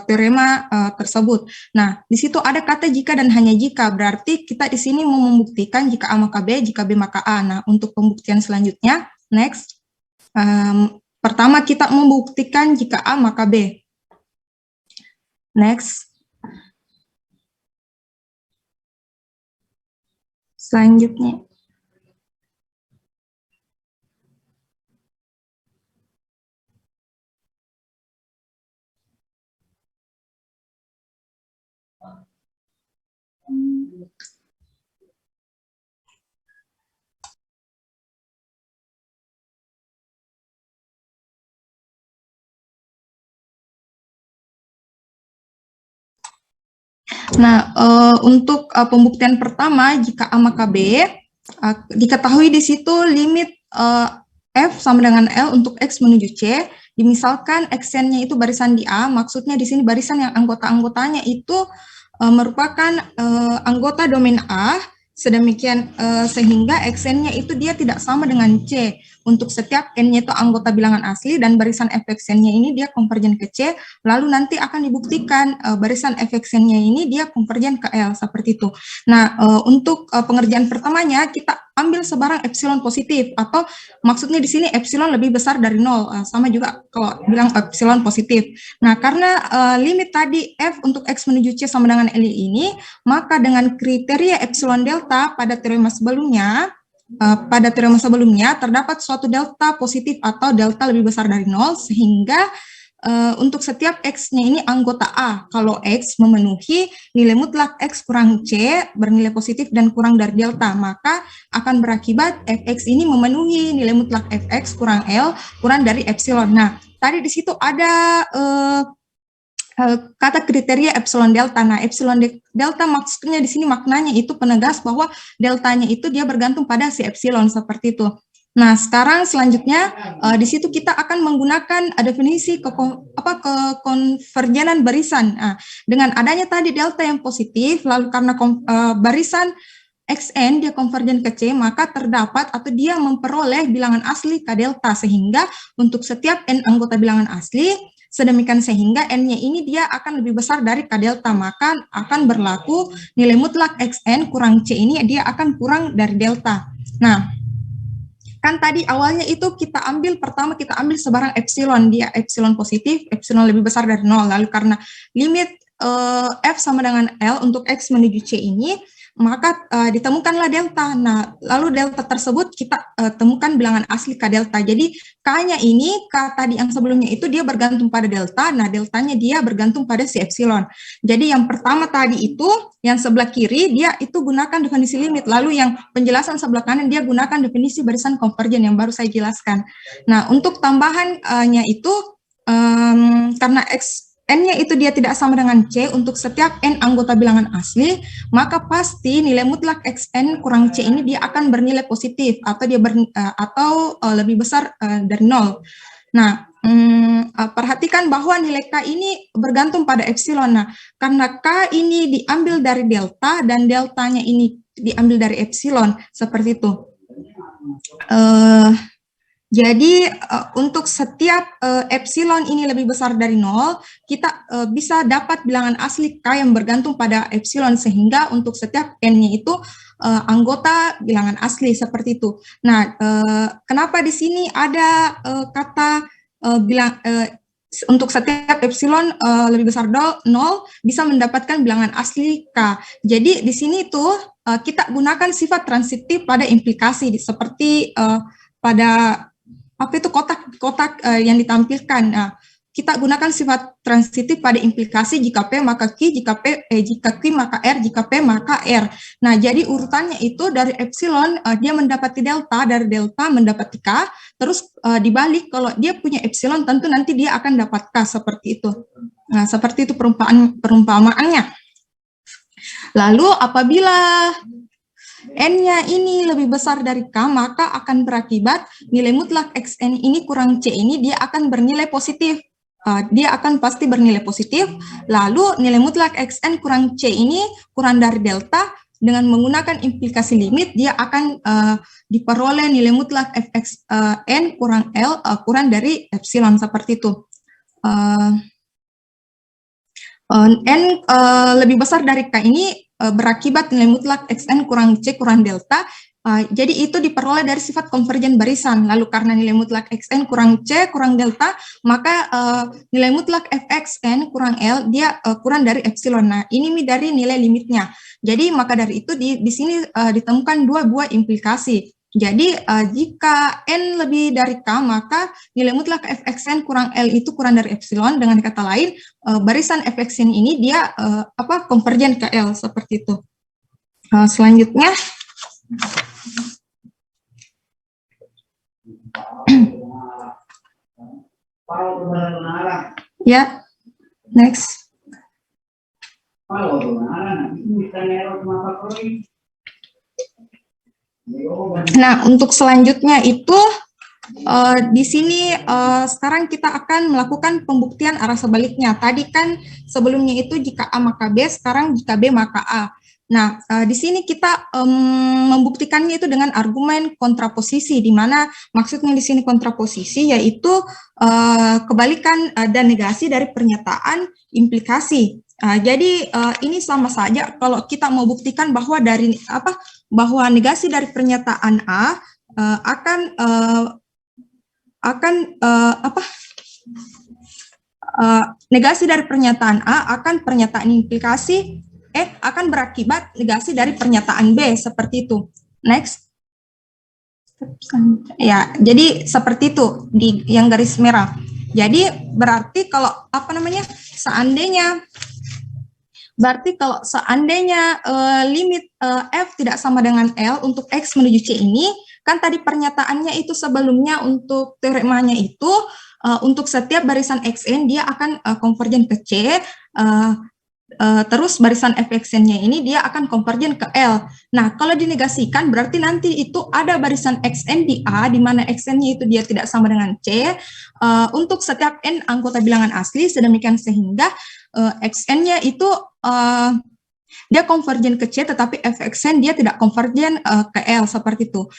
teorema tersebut. Nah, di situ ada kata jika dan hanya jika, berarti kita di sini mau membuktikan jika A maka B, jika B maka A. Nah, untuk pembuktian selanjutnya, next, pertama kita membuktikan jika A maka B. Next. Selanjutnya. Nah, untuk pembuktian pertama, jika A maka B, diketahui di situ limit F sama dengan L untuk X menuju C, dimisalkan xn-nya itu barisan di A, maksudnya di sini barisan yang anggota-anggotanya itu merupakan anggota domain A, sedemikian sehingga xn-nya itu dia tidak sama dengan C. Untuk setiap n-nya itu anggota bilangan asli dan barisan fxn-nya ini dia konvergen ke C, lalu nanti akan dibuktikan barisan fxn-nya ini dia konvergen ke L, seperti itu. Nah, untuk pengerjaan pertamanya kita ambil sebarang epsilon positif, atau maksudnya di sini epsilon lebih besar dari 0, sama juga kalau bilang epsilon positif. Nah, karena limit tadi F untuk X menuju C sama dengan L ini, maka dengan kriteria epsilon delta pada teorema sebelumnya, terdapat suatu delta positif atau delta lebih besar dari 0, sehingga untuk setiap X-nya ini anggota A. Kalau X memenuhi nilai mutlak X kurang C bernilai positif dan kurang dari delta, maka akan berakibat Fx ini memenuhi nilai mutlak Fx kurang L kurang dari epsilon. Nah, tadi di situ ada kata kriteria epsilon delta. Nah, epsilon delta maksudnya di sini maknanya itu penegas bahwa deltanya itu dia bergantung pada si epsilon, seperti itu. Nah, sekarang selanjutnya di situ kita akan menggunakan definisi kekonvergenan barisan. Nah, dengan adanya tadi delta yang positif, lalu karena barisan xn dia konvergen ke C, maka terdapat atau dia memperoleh bilangan asli K delta, sehingga untuk setiap n anggota bilangan asli, sedemikian sehingga n-nya ini dia akan lebih besar dari K delta, maka akan berlaku nilai mutlak xn kurang C ini dia akan kurang dari delta. Nah, kan tadi awalnya itu pertama kita ambil sebarang epsilon, dia epsilon positif, epsilon lebih besar dari 0, lalu karena limit F sama dengan L untuk X menuju C ini, maka ditemukanlah delta. Nah, lalu delta tersebut kita temukan bilangan asli K delta. Jadi K-nya ini, K tadi yang sebelumnya itu dia bergantung pada delta, nah deltanya dia bergantung pada si epsilon. Jadi yang pertama tadi itu, yang sebelah kiri dia itu gunakan definisi limit, lalu yang penjelasan sebelah kanan dia gunakan definisi barisan konvergen yang baru saya jelaskan. Nah, untuk tambahannya itu, karena N-nya itu dia tidak sama dengan C untuk setiap N anggota bilangan asli, maka pasti nilai mutlak XN kurang C ini dia akan bernilai positif atau dia lebih besar dari 0. Nah, perhatikan bahwa nilai K ini bergantung pada epsilon. Nah, karena K ini diambil dari delta dan deltanya ini diambil dari epsilon, seperti itu. Jadi untuk setiap epsilon ini lebih besar dari 0, kita bisa dapat bilangan asli K yang bergantung pada epsilon, sehingga untuk setiap N-nya itu anggota bilangan asli, seperti itu. Nah, kenapa di sini ada kata untuk setiap epsilon lebih besar 0 bisa mendapatkan bilangan asli K. Jadi di sini tuh kita gunakan sifat transitif pada implikasi, seperti pada kotak-kotak yang ditampilkan. Nah, kita gunakan sifat transitif pada implikasi jika P maka Q, jika Q maka R, jika P maka R. Nah, jadi urutannya itu dari epsilon dia mendapati delta, dari delta mendapati K, terus dibalik kalau dia punya epsilon tentu nanti dia akan dapat K, seperti itu. Nah, seperti itu perumpamaannya. Lalu apabila N-nya ini lebih besar dari K, maka akan berakibat nilai mutlak XN ini kurang C ini dia akan bernilai positif. Dia akan pasti bernilai positif. Lalu nilai mutlak XN kurang C ini kurang dari delta. Dengan menggunakan implikasi limit, dia akan diperoleh nilai mutlak fx n kurang L kurang dari epsilon, seperti itu. N lebih besar dari K ini berakibat nilai mutlak xn kurang C kurang delta. Jadi itu diperoleh dari sifat konvergen barisan. Lalu karena nilai mutlak xn kurang C kurang delta, maka nilai mutlak fxn kurang L dia kurang dari epsilon. Nah, ini dari nilai limitnya. Jadi maka dari itu di sini ditemukan dua buah implikasi. Jadi jika N lebih dari K, maka nilai mutlak fxn kurang L itu kurang dari epsilon. Dengan kata lain, barisan fxn ini dia konvergen ke L, seperti itu. Selanjutnya, ya, next. Nah, untuk selanjutnya itu di sini sekarang kita akan melakukan pembuktian arah sebaliknya. Tadi kan sebelumnya itu jika A maka B, sekarang jika B maka A. Nah, di sini kita membuktikannya itu dengan argumen kontraposisi, di mana maksudnya di sini kontraposisi yaitu kebalikan dan negasi dari pernyataan implikasi. Jadi ini sama saja kalau kita mau buktikan bahwa bahwa negasi dari pernyataan A negasi dari pernyataan A akan pernyataan implikasi akan berakibat negasi dari pernyataan B, seperti itu. Next. Ya, jadi seperti itu di yang garis merah. Jadi berarti kalau seandainya limit F tidak sama dengan L untuk X menuju C ini, kan tadi pernyataannya itu sebelumnya untuk teoremanya itu untuk setiap barisan XN dia akan konvergen ke C, terus barisan fxn-nya ini dia akan konvergen ke L. Nah, kalau dinegasikan berarti nanti itu ada barisan xn di A, di mana xn-nya itu dia tidak sama dengan C, untuk setiap n anggota bilangan asli, sedemikian sehingga xn-nya itu dia konvergen ke C, tetapi fxn dia tidak konvergen ke L, seperti itu.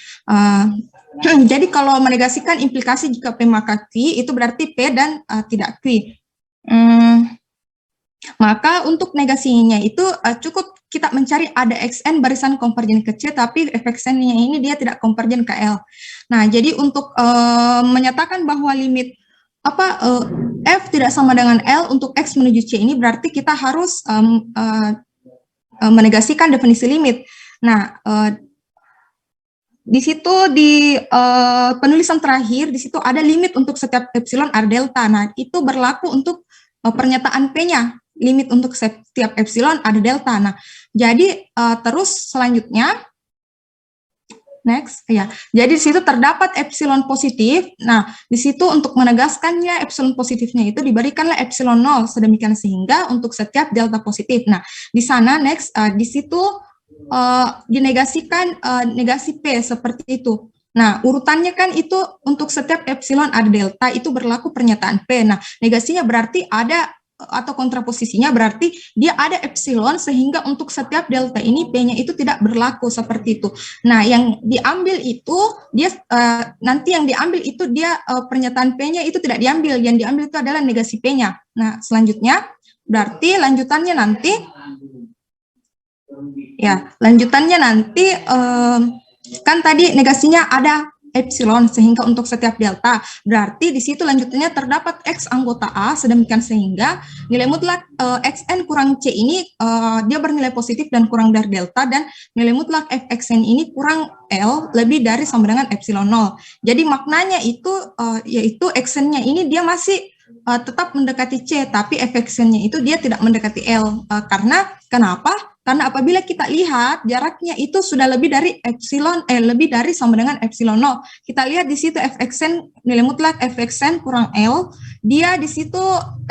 Jadi kalau menegasikan implikasi jika P maka Q, itu berarti P dan tidak Q. Maka untuk negasinya itu cukup kita mencari ada xn barisan konvergen ke C, tapi fxn-nya ini dia tidak konvergen ke L. Nah, jadi untuk menyatakan bahwa limit F tidak sama dengan L untuk X menuju C ini berarti kita harus menegasikan definisi limit. Nah, di situ di penulisan terakhir di situ ada limit untuk setiap epsilon R delta. Nah, itu berlaku untuk pernyataan P-nya. Limit untuk setiap epsilon ada delta. Nah, jadi terus selanjutnya, next, ya. Jadi di situ terdapat epsilon positif. Nah, di situ untuk menegaskannya epsilon positifnya itu diberikanlah epsilon 0 sedemikian sehingga untuk setiap delta positif. Nah, di sana next, di situ dinegasikan negasi P seperti itu. Nah, urutannya kan itu untuk setiap epsilon ada delta itu berlaku pernyataan P. Nah, negasinya berarti ada atau kontraposisinya berarti dia ada epsilon sehingga untuk setiap delta ini P-nya itu tidak berlaku, seperti itu. Nah, yang diambil itu dia nanti yang diambil itu dia pernyataan P-nya itu tidak diambil, yang diambil itu adalah negasi P-nya. Nah, selanjutnya berarti lanjutannya nanti kan tadi negasinya ada epsilon sehingga untuk setiap delta berarti di situ lanjutannya terdapat X anggota A sedemikian sehingga nilai mutlak xn kurang C ini dia bernilai positif dan kurang dari delta, dan nilai mutlak fxn ini kurang L lebih dari sama dengan epsilon 0. Jadi maknanya itu yaitu xn-nya ini dia masih tetap mendekati C, tapi Fxn-nya itu dia tidak mendekati L. Karena kenapa? Karena apabila kita lihat jaraknya itu sudah lebih dari lebih dari sama dengan epsilon 0. Kita lihat di situ Fxn, nilai mutlak Fxn kurang L, dia di situ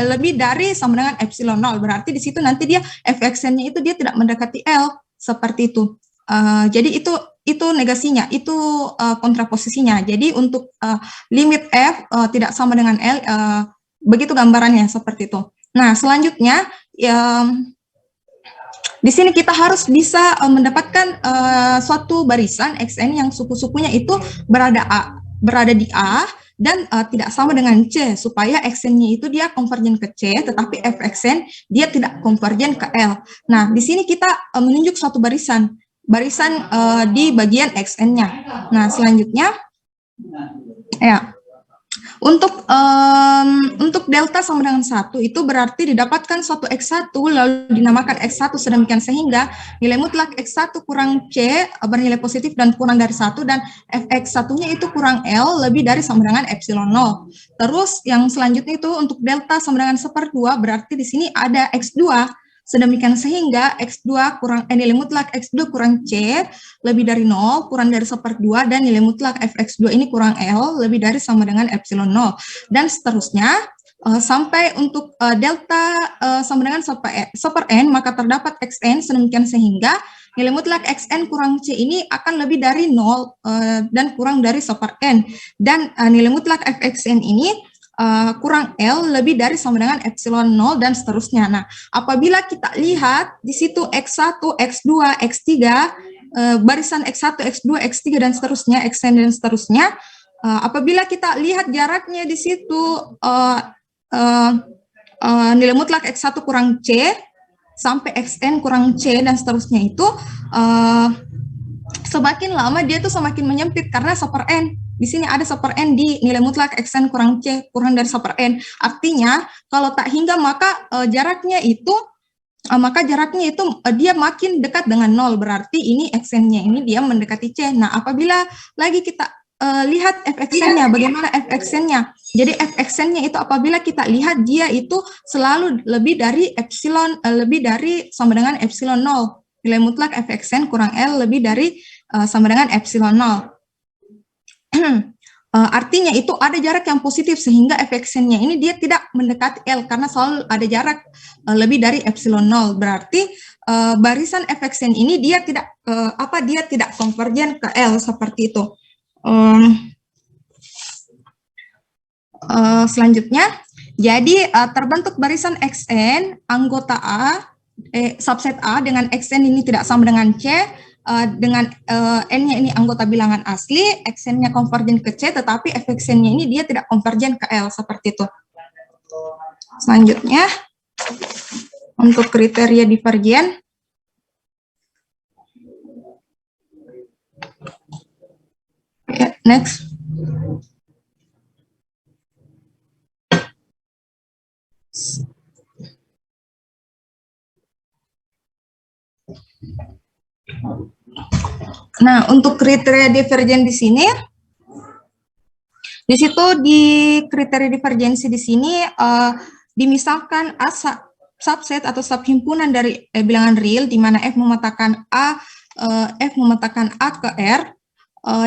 lebih dari sama dengan epsilon 0. Berarti di situ nanti dia Fxn-nya itu dia tidak mendekati L, seperti itu. Jadi itu negasinya, itu kontraposisinya. Jadi untuk limit F tidak sama dengan L, begitu gambarannya seperti itu. Nah, selanjutnya di sini kita harus bisa mendapatkan suatu barisan Xn yang suku-sukunya itu berada di A dan tidak sama dengan C, supaya Xn-nya itu dia konvergen ke C, tetapi Fxn dia tidak konvergen ke L. Nah, di sini kita menunjuk suatu barisan di bagian Xn-nya. Nah, selanjutnya ya. Untuk delta sama dengan 1 itu berarti didapatkan suatu X1 lalu dinamakan X1 sedemikian sehingga nilai mutlak X1 kurang C bernilai positif dan kurang dari 1 dan Fx1-nya itu kurang L lebih dari sama dengan epsilon 0. Terus yang selanjutnya itu untuk delta sama dengan 1/2 berarti di sini ada X2 sedemikian sehingga X2 kurang nilai mutlak X2 kurang C lebih dari 0 kurang dari 1/2 dan nilai mutlak Fx2 ini kurang L lebih dari sama dengan epsilon 0 dan seterusnya sampai untuk delta sama dengan 1/n maka terdapat Xn sedemikian sehingga nilai mutlak Xn kurang C ini akan lebih dari 0 dan kurang dari 1/n dan nilai mutlak Fxn ini kurang L lebih dari sama dengan epsilon 0 dan seterusnya. Nah, apabila kita lihat di situ X1, X2, X3, barisan X1, X2, X3 dan seterusnya, Xn dan seterusnya, apabila kita lihat jaraknya di situ nilai mutlak X1 kurang C sampai Xn kurang C dan seterusnya itu semakin lama dia tuh semakin menyempit karena 1/n. Di sini ada 1/n di nilai mutlak Xn kurang C kurang dari 1/n. Artinya kalau tak hingga maka jaraknya itu dia makin dekat dengan 0. Berarti ini Xn-nya ini dia mendekati C. Nah, apabila lagi kita lihat Fxn-nya, bagaimana Fxn-nya? Jadi Fxn-nya itu apabila kita lihat dia itu selalu lebih dari sama dengan epsilon 0. Nilai mutlak Fxn kurang L lebih dari sama dengan epsilon 0. Artinya itu ada jarak yang positif sehingga Fxn-nya ini dia tidak mendekati L karena selalu ada jarak lebih dari epsilon 0. Berarti barisan Fxn ini dia tidak konvergen ke L seperti itu. Selanjutnya, jadi terbentuk barisan Xn anggota A subset A dengan Xn ini tidak sama dengan C. Dengan N-nya ini anggota bilangan asli, Xn-nya konvergen ke C, tetapi Fxn-nya ini dia tidak konvergen ke L, seperti itu. Selanjutnya, untuk kriteria divergen. Next. Nah, untuk kriteria divergen di sini, di situ di kriteria divergensi di sini dimisalkan A subset atau subhimpunan dari bilangan real di mana F memetakan A ke R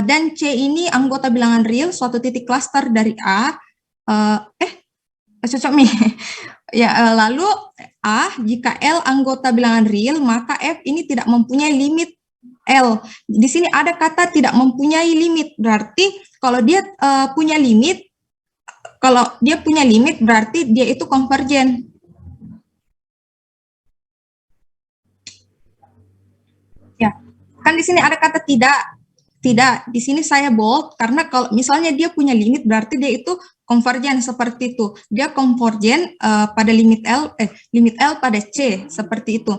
dan C ini anggota bilangan real suatu titik klaster dari A. Cocok nih. Ya, lalu A jika L anggota bilangan real maka F ini tidak mempunyai limit L. Di sini ada kata tidak mempunyai limit, berarti kalau dia punya limit berarti dia itu konvergen. Ya, kan di sini ada kata tidak. Di sini saya bold karena kalau misalnya dia punya limit berarti dia itu konvergen seperti itu. Dia konvergen pada limit L pada C seperti itu.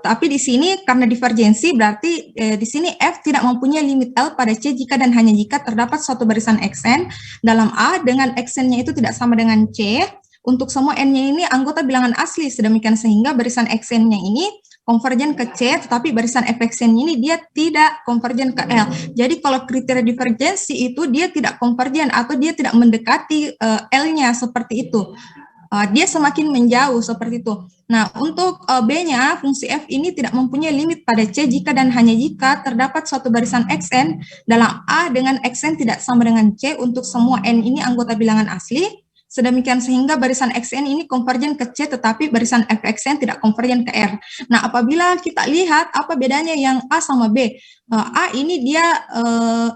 Tapi di sini karena divergensi berarti di sini F tidak mempunyai limit L pada C jika dan hanya jika terdapat suatu barisan Xn dalam A dengan Xn-nya itu tidak sama dengan C, untuk semua n-nya ini anggota bilangan asli, sedemikian sehingga barisan xn-nya ini konvergen ke C, tetapi barisan fxn ini dia tidak konvergen ke L. Jadi kalau kriteria divergensi itu dia tidak konvergen atau dia tidak mendekati L-nya seperti itu. Dia semakin menjauh seperti itu. Nah, untuk B-nya, fungsi f ini tidak mempunyai limit pada C jika dan hanya jika terdapat suatu barisan xn dalam A dengan xn tidak sama dengan C untuk semua n ini anggota bilangan asli, sedemikian sehingga barisan xn ini konvergen ke C tetapi barisan fxn tidak konvergen ke R. Nah, apabila kita lihat apa bedanya yang A sama B, A ini dia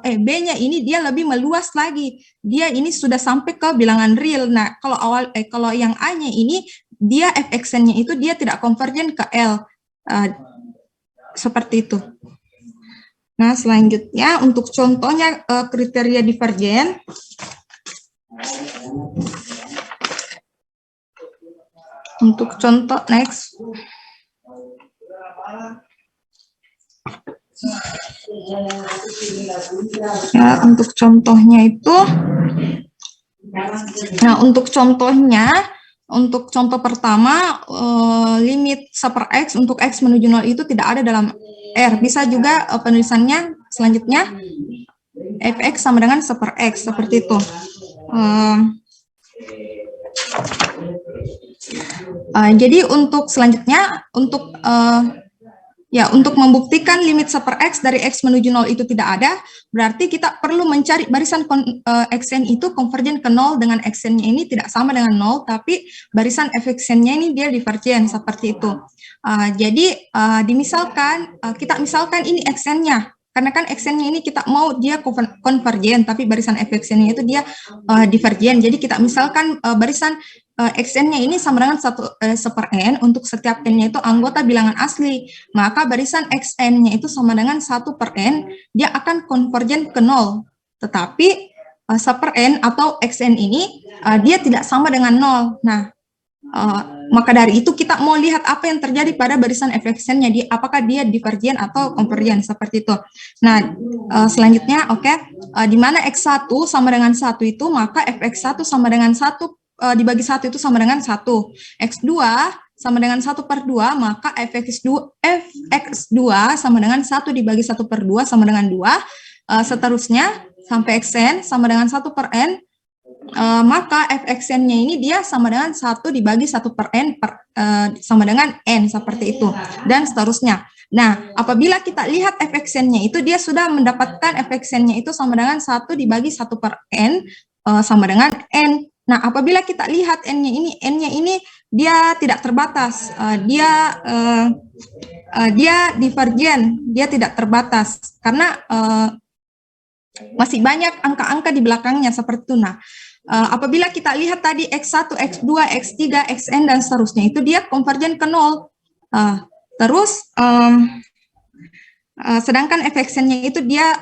B-nya ini dia lebih meluas lagi. Dia ini sudah sampai ke bilangan real. Nah, kalau yang A-nya ini dia fxn-nya itu dia tidak konvergen ke L. Seperti itu. Nah, selanjutnya untuk contohnya kriteria divergen. Untuk contoh next. Ya, untuk contohnya itu, nah untuk contoh pertama, limit 1/x untuk x menuju 0 itu tidak ada dalam R. Bisa juga penulisannya selanjutnya fx sama dengan 1/x, seperti itu. Jadi untuk selanjutnya, untuk membuktikan limit 1/x dari x menuju 0 itu tidak ada, berarti kita perlu mencari barisan xn itu konvergen ke 0 dengan xn-nya ini tidak sama dengan 0, tapi barisan fxn-nya ini dia divergen, seperti itu. Jadi kita misalkan ini xn-nya, karena kan xn-nya ini kita mau dia konvergen, tapi barisan fxn-nya itu dia divergen. Jadi kita misalkan barisan xn-nya ini sama dengan 1/n untuk setiap n-nya itu anggota bilangan asli. Maka barisan xn-nya itu sama dengan 1/n, dia akan konvergen ke 0. Tetapi 1/n atau xn ini dia tidak sama dengan 0. Nah, maka dari itu kita mau lihat apa yang terjadi pada barisan fxn-nya, apakah dia divergen atau konvergen, seperti itu. Nah, selanjutnya di mana x1 sama dengan 1 itu, maka fx1 sama dengan 1 dibagi 1 itu sama dengan 1. X2 sama dengan 1/2, maka fx2 sama dengan 1 dibagi 1/2 sama dengan 2. Seterusnya sampai xn sama dengan 1/n, maka fxn-nya ini dia sama dengan 1 dibagi 1/n sama dengan n, seperti itu. Dan seterusnya. Nah, apabila kita lihat fxn-nya itu dia sudah mendapatkan fxn-nya itu sama dengan 1 dibagi 1/n sama dengan n. Nah, apabila kita lihat n-nya ini dia tidak terbatas, dia divergen, dia tidak terbatas karena masih banyak angka-angka di belakangnya, seperti itu. Nah, apabila kita lihat tadi x1, x2, x3, xn dan seterusnya itu dia konvergen ke 0. Sedangkan fxn-nya itu dia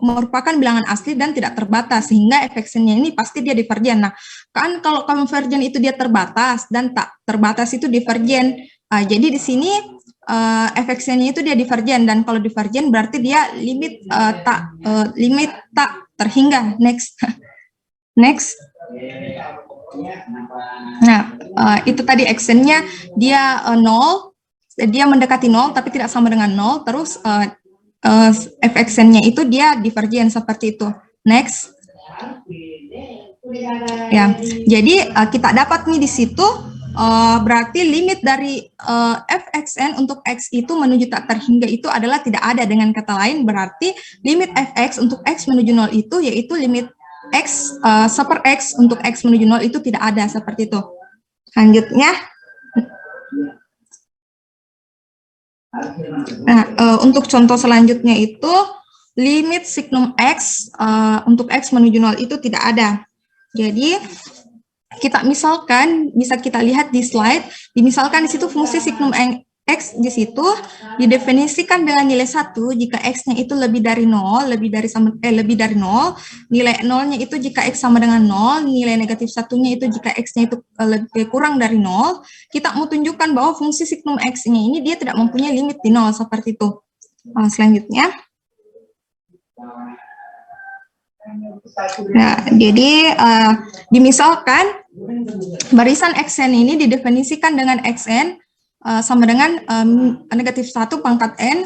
merupakan bilangan asli dan tidak terbatas, sehingga fxn-nya ini pasti dia divergen. Nah, kan kalau konvergen itu dia terbatas dan tak terbatas itu divergen. Jadi di sini fxn-nya itu dia divergen, dan kalau divergen berarti dia limit tak terhingga. Next. Next. Nah, itu tadi xn-nya dia 0. Dia mendekati 0 tapi tidak sama dengan 0, terus fxn-nya itu dia divergen, seperti itu. Next. Ya, jadi kita dapat nih di situ berarti limit dari fxn untuk x itu menuju tak terhingga itu adalah tidak ada. Dengan kata lain berarti limit fx untuk x menuju 0 itu yaitu limit x 1/x untuk x menuju 0 itu tidak ada, seperti itu. Selanjutnya. Nah, untuk contoh selanjutnya itu limit signum x untuk x menuju 0 itu tidak ada. Jadi kita misalkan, bisa kita lihat di slide, misalkan di situ fungsi signum x di situ didefinisikan dengan nilai 1 jika x-nya itu lebih dari 0, lebih dari 0, nilai 0-nya itu jika x sama dengan 0, nilai negatif 1-nya itu jika x-nya itu lebih kurang dari 0. Kita mau tunjukkan bahwa fungsi signum x-nya ini dia tidak mempunyai limit di 0, seperti itu. Selanjutnya. Nah, jadi dimisalkan barisan xn ini didefinisikan dengan xn sama dengan negatif 1 pangkat n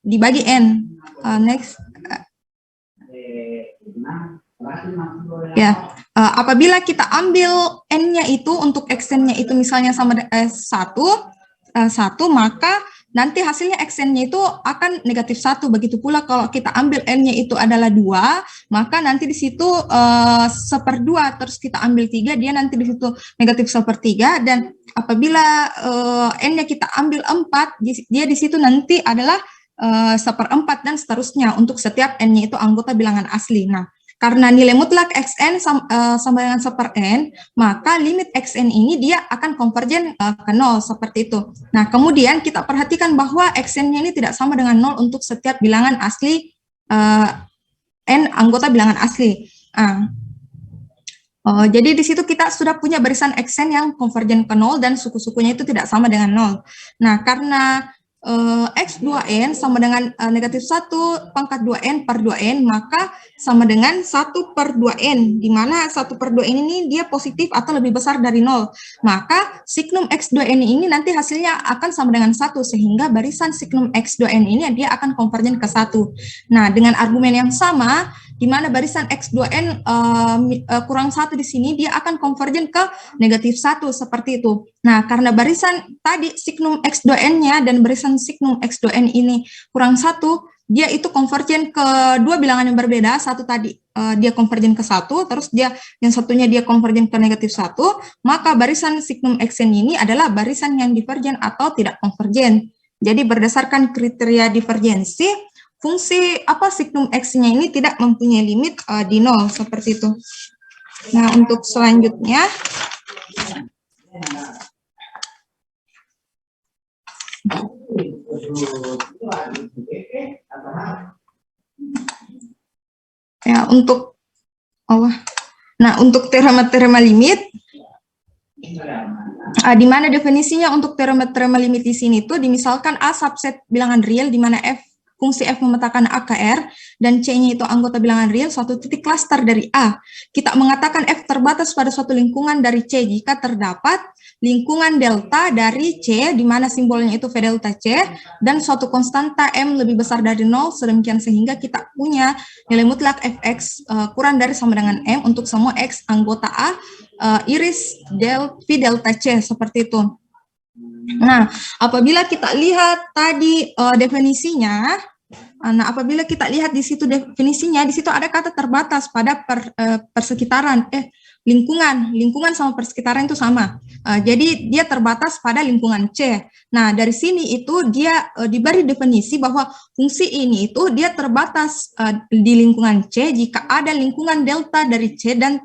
dibagi n. Next. Ya, apabila kita ambil n-nya itu untuk xn-nya itu misalnya sama 1, maka nanti hasilnya xn-nya itu akan negatif 1. Begitu pula kalau kita ambil n-nya itu adalah 2, maka nanti di situ 1/2, terus kita ambil 3, dia nanti di situ negatif 1/3, dan apabila n-nya kita ambil 4, dia di situ nanti adalah 1/4 dan seterusnya untuk setiap n-nya itu anggota bilangan asli. Nah, karena nilai mutlak xn sama dengan 1/n, maka limit xn ini dia akan konvergen ke 0 seperti itu. Nah, kemudian kita perhatikan bahwa xn-nya ini tidak sama dengan 0 untuk setiap bilangan asli n anggota bilangan asli. Jadi di situ kita sudah punya barisan xn yang konvergen ke 0 dan suku-sukunya itu tidak sama dengan 0. Nah, karena x2n sama dengan negatif 1 pangkat 2n per 2n, maka sama dengan 1/2n, di mana 1/2n ini dia positif atau lebih besar dari 0. Maka signum x2n ini nanti hasilnya akan sama dengan 1, sehingga barisan signum x2n ini dia akan konvergen ke 1. Nah, dengan argumen yang sama, di mana barisan x2n kurang 1 di sini, dia akan konvergen ke negatif 1, seperti itu. Nah, karena barisan tadi signum x2n-nya dan barisan signum x2n ini kurang 1, dia itu konvergen ke dua bilangan yang berbeda. Satu tadi dia konvergen ke 1, terus yang satunya dia konvergen ke negatif 1, maka barisan signum xn ini adalah barisan yang divergen atau tidak konvergen. Jadi berdasarkan kriteria divergensi, fungsi signum x-nya ini tidak mempunyai limit di 0, seperti itu. Nah, untuk selanjutnya, ya untuk teorema limit, di mana definisinya untuk teorema limit di sini tuh dimisalkan A subset bilangan real di mana fungsi f memetakan AKR dan C-nya itu anggota bilangan real suatu titik klaster dari A. Kita mengatakan f terbatas pada suatu lingkungan dari C jika terdapat lingkungan delta dari C, di mana simbolnya itu V delta C, dan suatu konstanta M lebih besar dari 0, sedemikian sehingga kita punya nilai mutlak fx kurang dari sama dengan M untuk semua X anggota A, iris V delta C, seperti itu. Nah, apabila kita lihat tadi definisinya, apabila kita lihat di situ definisinya, di situ ada kata terbatas pada persekitaran, lingkungan sama persekitaran itu sama. Jadi dia terbatas pada lingkungan C. Nah, dari sini itu dia diberi definisi bahwa fungsi ini itu dia terbatas di lingkungan C jika ada lingkungan delta dari C dan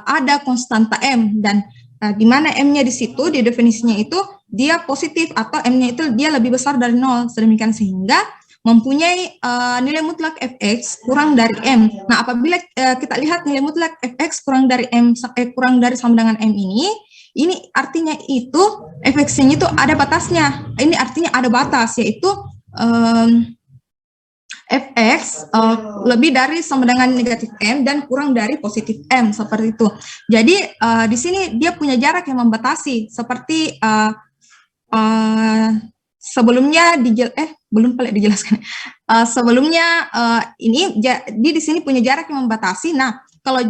ada konstanta M, dan di mana M-nya di situ di definisinya itu dia positif atau M-nya itu dia lebih besar dari 0, sedemikian sehingga mempunyai nilai mutlak fx kurang dari M. Nah, apabila kita lihat nilai mutlak fx kurang dari M kurang dari sama dengan M ini artinya itu fx-nya itu ada batasnya. Ini artinya ada batas, yaitu fx lebih dari sama dengan negatif M dan kurang dari positif M, seperti itu. Jadi di sini dia punya jarak yang membatasi, seperti sebelumnya belum dijelaskan. Sebelumnya ini di sini punya jarak yang membatasi. Nah, kalau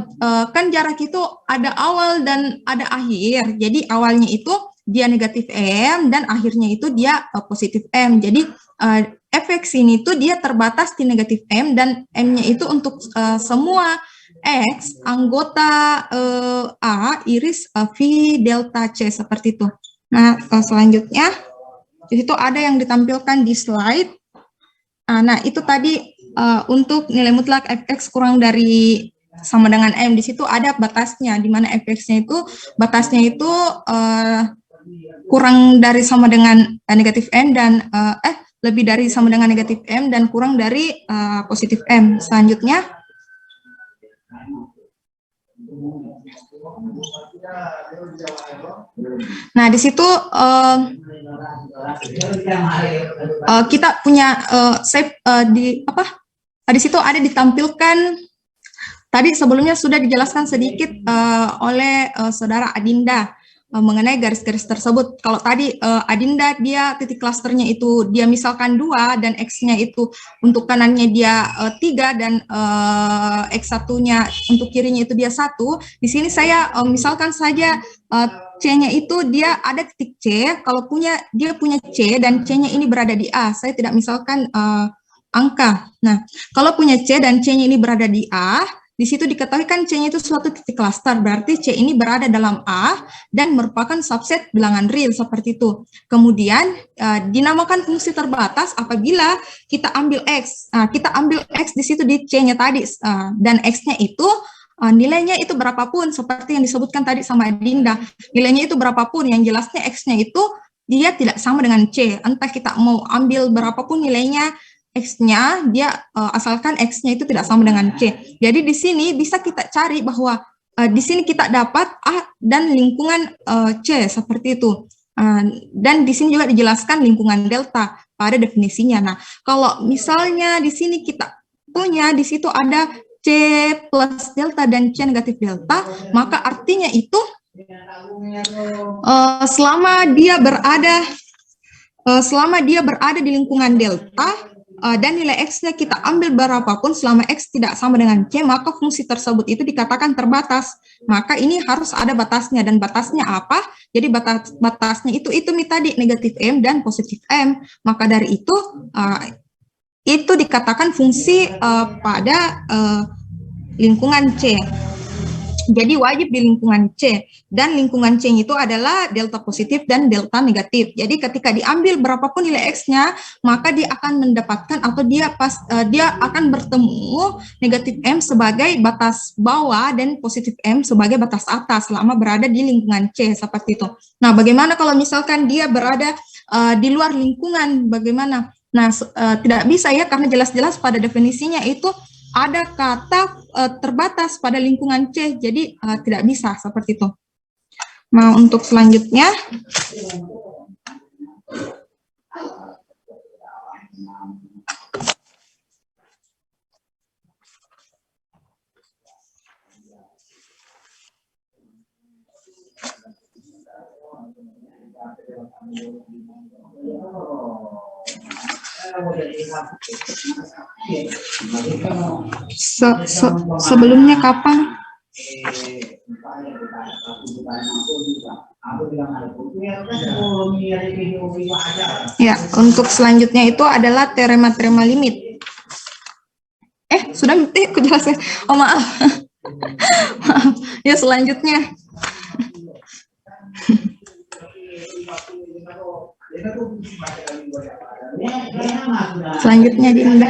kan jarak itu ada awal dan ada akhir. Jadi awalnya itu dia negatif M dan akhirnya itu dia positif M. Jadi fx ini tuh dia terbatas di negatif M dan M-nya itu untuk semua X anggota A iris V delta C, seperti itu. Nah, selanjutnya di situ ada yang ditampilkan di slide. Nah, itu tadi untuk nilai mutlak fx kurang dari sama dengan M. Di situ ada batasnya, di mana fx-nya itu batasnya itu kurang dari sama dengan negatif M dan lebih dari sama dengan negatif M dan kurang dari positif M. Selanjutnya, nah di situ kita punya di situ ada ditampilkan tadi sebelumnya sudah dijelaskan sedikit oleh Saudara Adinda mengenai garis-garis tersebut. Kalau tadi Adinda dia titik klasternya itu dia misalkan 2 dan X-nya itu untuk kanannya dia 3 dan X1-nya untuk kirinya itu dia 1. Di sini saya misalkan saja C-nya itu dia ada titik C, kalau dia punya C dan C-nya ini berada di A. Saya tidak misalkan angka. Nah, kalau punya C dan C-nya ini berada di A, di situ diketahui kan C-nya itu suatu titik klaster, berarti C ini berada dalam A dan merupakan subset bilangan real seperti itu. Kemudian dinamakan fungsi terbatas apabila kita ambil X. Kita ambil X di situ di C-nya tadi dan X-nya itu nilainya itu berapapun seperti yang disebutkan tadi sama Dinda. Nilainya itu berapapun, yang jelasnya X-nya itu dia tidak sama dengan C. Entah kita mau ambil berapapun nilainya X-nya, dia asalkan X-nya itu tidak sama dengan C. Jadi di sini bisa kita cari bahwa di sini kita dapat A dan lingkungan C seperti itu. Dan di sini juga dijelaskan lingkungan delta pada definisinya. Nah, kalau misalnya di sini kita punya di situ ada C plus delta dan C negatif delta, maka artinya itu selama dia berada di lingkungan delta dan nilai X-nya kita ambil berapapun selama X tidak sama dengan C, maka fungsi tersebut itu dikatakan terbatas. Maka ini harus ada batasnya, dan batasnya apa? Jadi batasnya itu tadi negatif M dan positif M. Maka dari itu dikatakan fungsi pada lingkungan C. Jadi wajib di lingkungan C, dan lingkungan C itu adalah delta positif dan delta negatif. Jadi ketika diambil berapapun nilai X-nya, maka dia akan mendapatkan atau dia akan bertemu negatif M sebagai batas bawah dan positif M sebagai batas atas selama berada di lingkungan C seperti itu. Nah, bagaimana kalau misalkan dia berada di luar lingkungan, bagaimana? Nah, tidak bisa ya, karena jelas-jelas pada definisinya itu ada kata terbatas pada lingkungan C, jadi tidak bisa seperti itu. Nah, untuk selanjutnya, sebelumnya kapan? Ya, untuk selanjutnya itu adalah teorema limit. Sudah aku jelaskan. Oh, maaf. Maaf. Ya, selanjutnya. Selanjutnya Dinda.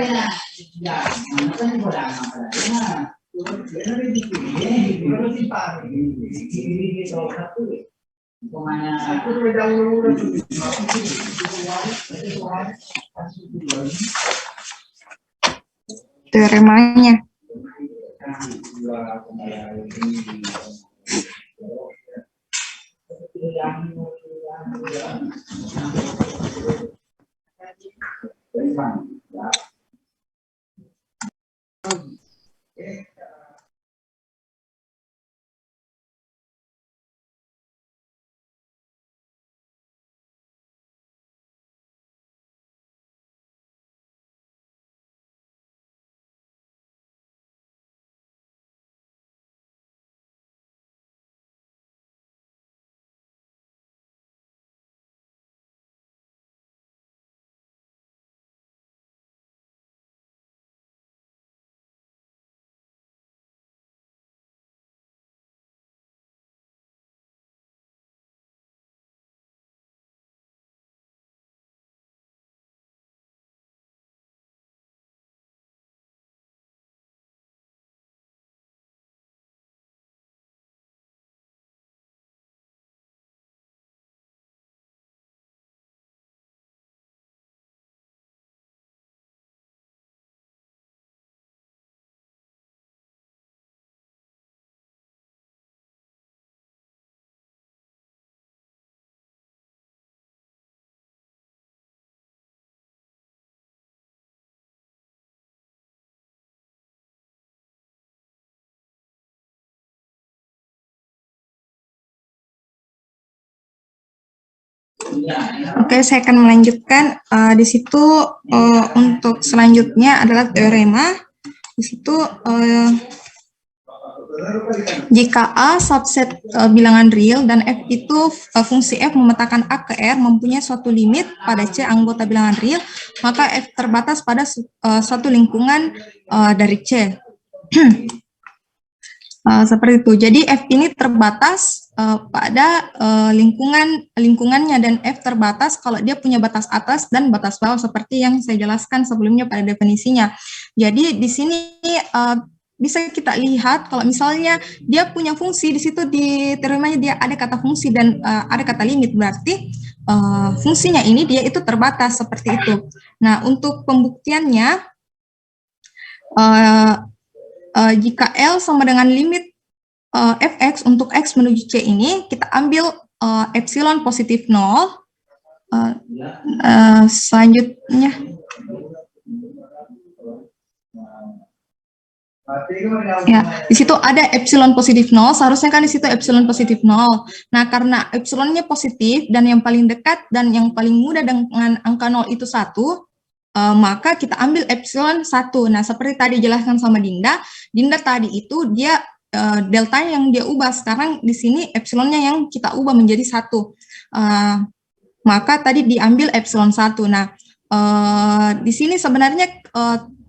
Teoremanya. Oke, saya akan melanjutkan. Di situ untuk selanjutnya adalah teorema. Di situ jika A subset bilangan real dan F itu fungsi F memetakan A ke R mempunyai suatu limit pada C anggota bilangan real, maka F terbatas pada suatu lingkungan dari C. Seperti itu. Jadi F ini terbatas pada lingkungannya, dan F terbatas kalau dia punya batas atas dan batas bawah seperti yang saya jelaskan sebelumnya pada definisinya. Jadi di sini bisa kita lihat kalau misalnya dia punya fungsi, di situ di teoremanya dia ada kata fungsi dan ada kata limit, berarti fungsinya ini dia itu terbatas seperti itu. Nah, untuk pembuktiannya, jika L sama dengan limit fx untuk x menuju c ini, kita ambil epsilon positif 0. Selanjutnya, ya, di situ ada epsilon positif 0, seharusnya kan di situ epsilon positif 0. Nah, karena epsilonnya positif dan yang paling dekat dan yang paling mudah dengan angka 0 itu 1, maka kita ambil epsilon 1. Nah, seperti tadi jelaskan sama Dinda tadi itu dia delta yang dia ubah, sekarang di sini epsilonnya yang kita ubah menjadi 1. Maka tadi diambil epsilon 1. Nah, di sini sebenarnya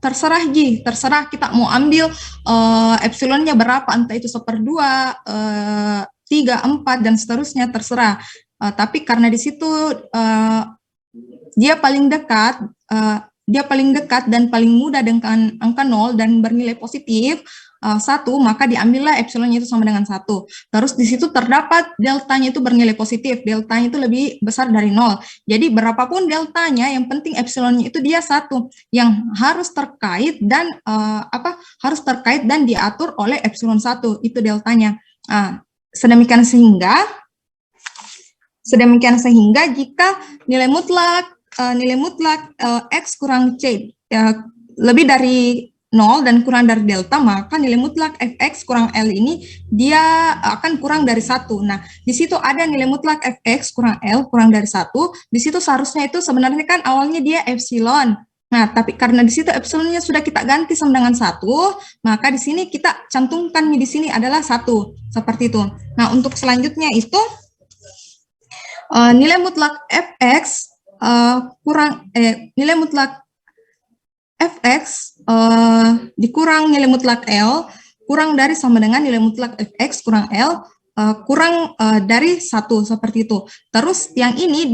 terserah terserah kita mau ambil epsilonnya berapa, entah itu 1/2, 3, 4 dan seterusnya, terserah. Tapi karena di situ dia paling dekat dan paling mudah dengan angka 0 dan bernilai positif 1, maka diambillah epsilonnya itu sama dengan 1. Terus di situ terdapat deltanya itu bernilai positif, deltanya itu lebih besar dari 0. Jadi berapapun deltanya, yang penting epsilonnya itu dia 1 yang harus terkait dan harus terkait dan diatur oleh epsilon 1 itu deltanya. Sedemikian sehingga jika nilai mutlak x kurang c lebih dari 0 dan kurang dari delta, maka nilai mutlak fx kurang L ini dia akan kurang dari 1. Nah, di situ ada nilai mutlak fx kurang L kurang dari 1. Di situ seharusnya itu sebenarnya kan awalnya dia epsilon. Nah, tapi karena di situ epsilonnya sudah kita ganti sama dengan 1, maka di sini kita cantumkan di sini adalah 1. Seperti itu. Nah, untuk selanjutnya itu nilai mutlak fx nilai mutlak fx dikurang nilai mutlak L kurang dari sama dengan nilai mutlak fx kurang L kurang dari 1, seperti itu. Terus yang ini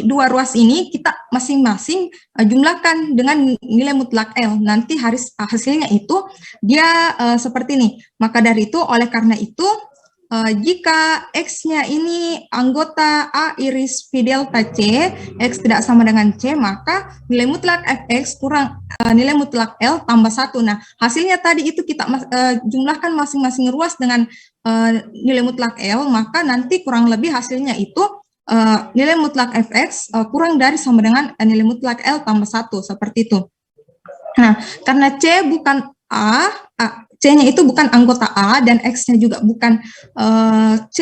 dua ruas ini kita masing-masing jumlahkan dengan nilai mutlak L. Nanti hasilnya itu dia seperti ini. Maka dari itu, oleh karena itu, jika X-nya ini anggota A iris P delta C, X tidak sama dengan C, maka nilai mutlak Fx kurang nilai mutlak L tambah 1. Nah, hasilnya tadi itu kita jumlahkan masing-masing ruas dengan nilai mutlak L, maka nanti kurang lebih hasilnya itu nilai mutlak Fx kurang dari sama dengan nilai mutlak L tambah 1, seperti itu. Nah, karena C bukan C-nya itu bukan anggota A dan X-nya juga bukan C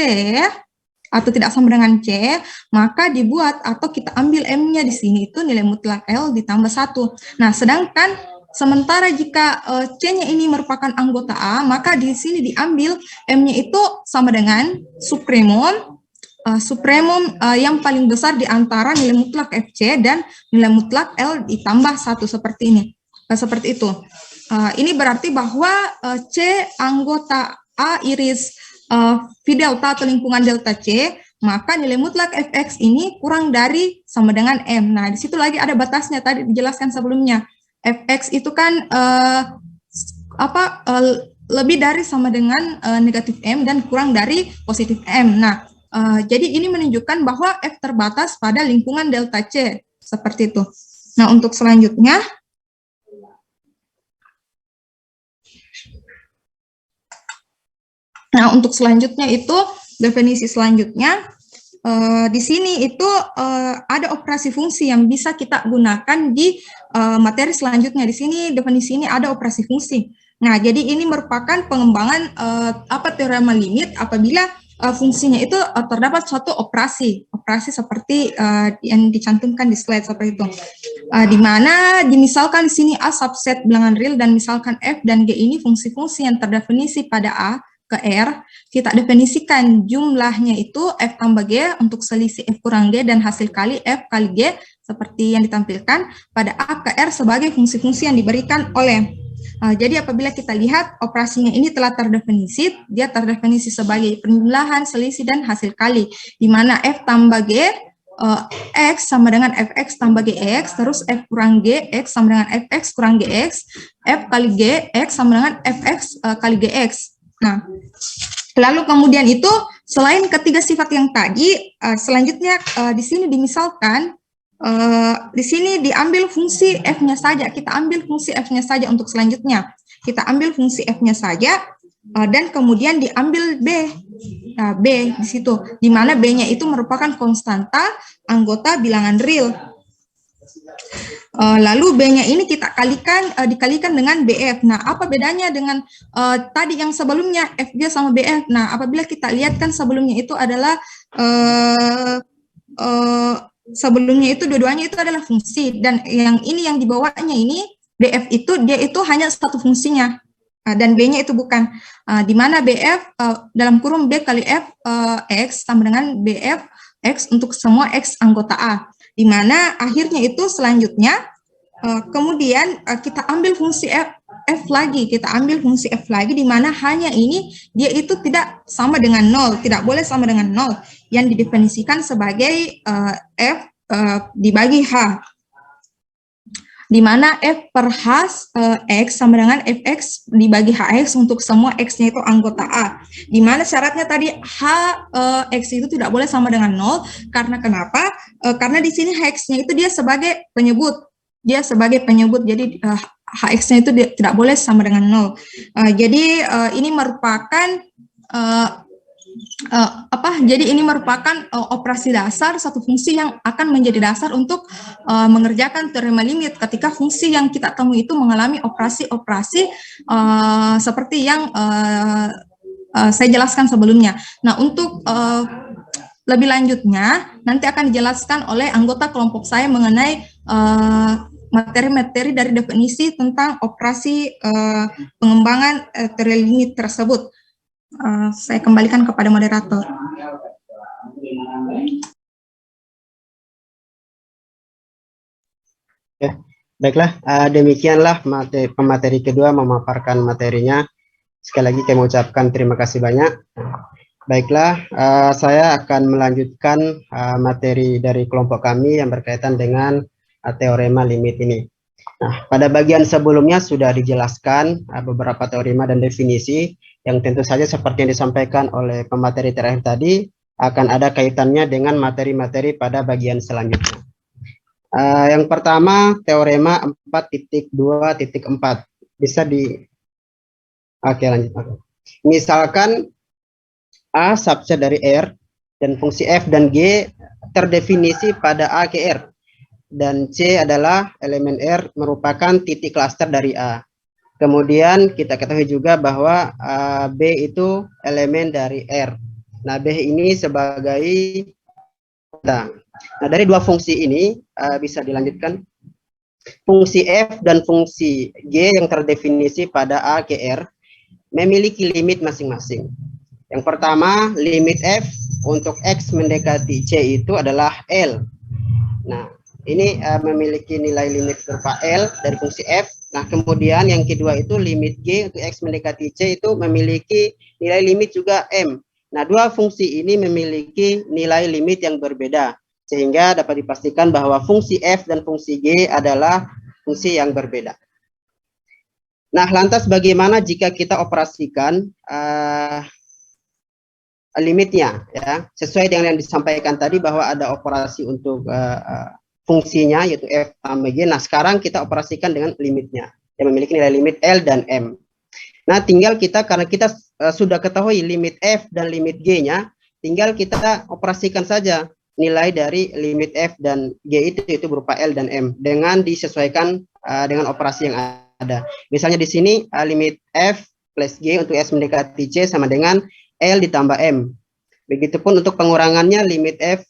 atau tidak sama dengan C, maka dibuat atau kita ambil M-nya di sini itu nilai mutlak L ditambah 1. Nah, sedangkan sementara jika C-nya ini merupakan anggota A, maka di sini diambil M-nya itu sama dengan supremum yang paling besar di antara nilai mutlak FC dan nilai mutlak L ditambah 1, seperti ini. Seperti itu. Ini berarti bahwa C anggota A iris V delta atau lingkungan delta C, maka nilai mutlak Fx ini kurang dari sama dengan M. Nah, di situ lagi ada batasnya, tadi dijelaskan sebelumnya. Fx itu kan lebih dari sama dengan negatif M dan kurang dari positif M. Nah, jadi ini menunjukkan bahwa F terbatas pada lingkungan delta C, seperti itu. Nah, untuk selanjutnya, itu definisi selanjutnya di sini itu ada operasi fungsi yang bisa kita gunakan di materi selanjutnya. Di sini definisi ini ada operasi fungsi. Nah, jadi ini merupakan pengembangan teorema limit apabila fungsinya itu terdapat suatu operasi seperti yang dicantumkan di slide seperti itu. Di mana misalkan di sini A subset bilangan real dan misalkan F dan G ini fungsi-fungsi yang terdefinisi pada A ke R, kita definisikan jumlahnya itu F tambah G untuk selisih F kurang G dan hasil kali F kali G seperti yang ditampilkan pada A ke R sebagai fungsi-fungsi yang diberikan oleh. Jadi apabila kita lihat operasinya ini telah terdefinisi, dia terdefinisi sebagai penjumlahan, selisih, dan hasil kali, di mana F tambah G, X sama dengan Fx tambah Gx, terus F kurang G, X sama dengan Fx kurang Gx, F kali G, X sama dengan Fx kali Gx. Nah, lalu kemudian itu, selain ketiga sifat yang tadi, selanjutnya di sini dimisalkan, di sini diambil fungsi F-nya saja, kita ambil fungsi F-nya saja untuk selanjutnya. Kita ambil fungsi F-nya saja, dan kemudian diambil B. Nah, B di situ, di mana B-nya itu merupakan konstanta anggota bilangan real. Lalu B-nya ini kita dikalikan dengan BF. Nah, apa bedanya dengan tadi yang sebelumnya FG sama BF? Nah, apabila kita lihat kan sebelumnya itu adalah sebelumnya itu dua-duanya itu adalah fungsi, dan yang ini yang dibawanya ini BF itu dia itu hanya satu fungsinya, dan B-nya itu bukan, di mana BF dalam kurung B kali F X sama dengan BF X untuk semua X anggota A, di mana akhirnya itu selanjutnya kemudian kita ambil fungsi F lagi, di mana hanya ini dia itu tidak sama dengan 0, tidak boleh sama dengan 0, yang didefinisikan sebagai F dibagi H, di mana F per H X sama dengan Fx dibagi Hx untuk semua X-nya itu anggota A, di mana syaratnya tadi X itu tidak boleh sama dengan 0, karena kenapa? Karena di sini Hx-nya itu dia sebagai penyebut, jadi Hx-nya itu tidak boleh sama dengan 0. Jadi ini merupakan operasi dasar, satu fungsi yang akan menjadi dasar untuk mengerjakan teorema limit ketika fungsi yang kita temui itu mengalami operasi-operasi seperti yang saya jelaskan sebelumnya. Nah, untuk lebih lanjutnya nanti akan dijelaskan oleh anggota kelompok saya mengenai materi-materi dari definisi tentang operasi pengembangan teori limit tersebut. Saya kembalikan kepada moderator. Ya, baiklah, demikianlah pemateri kedua memaparkan materinya. Sekali lagi kami ucapkan terima kasih banyak. Baiklah, saya akan melanjutkan materi dari kelompok kami yang berkaitan dengan teorema limit ini. Nah, pada bagian sebelumnya sudah dijelaskan beberapa teorema dan definisi yang tentu saja seperti yang disampaikan oleh pemateri terakhir tadi akan ada kaitannya dengan materi-materi pada bagian selanjutnya. Yang pertama, teorema 4.2.4. Bisa di... Oke, lanjut. Misalkan A subset dari R dan fungsi F dan G terdefinisi pada A ke R, dan C adalah elemen R merupakan titik klaster dari A. Kemudian kita ketahui juga bahwa B itu elemen dari R. Nah, B ini sebagai... Nah, dari dua fungsi ini bisa dilanjutkan. Fungsi F dan fungsi G yang terdefinisi pada A ke R memiliki limit masing-masing. Yang pertama, limit F untuk X mendekati C itu adalah L. Nah, ini memiliki nilai limit berupa L dari fungsi F. Nah, kemudian yang kedua itu limit G untuk X mendekati C itu memiliki nilai limit juga M. Nah, dua fungsi ini memiliki nilai limit yang berbeda, sehingga dapat dipastikan bahwa fungsi F dan fungsi G adalah fungsi yang berbeda. Nah, lantas bagaimana jika kita operasikan limitnya, ya, sesuai dengan yang disampaikan tadi bahwa ada operasi untuk fungsinya yaitu F tambah G. Nah, sekarang kita operasikan dengan limitnya yang memiliki nilai limit L dan M. Nah, tinggal kita, karena kita sudah ketahui limit F dan limit G-nya, tinggal kita operasikan saja nilai dari limit F dan G itu berupa L dan M dengan disesuaikan dengan operasi yang ada. Misalnya di sini limit F plus G untuk S mendekati C sama dengan L ditambah M. Begitupun untuk pengurangannya limit F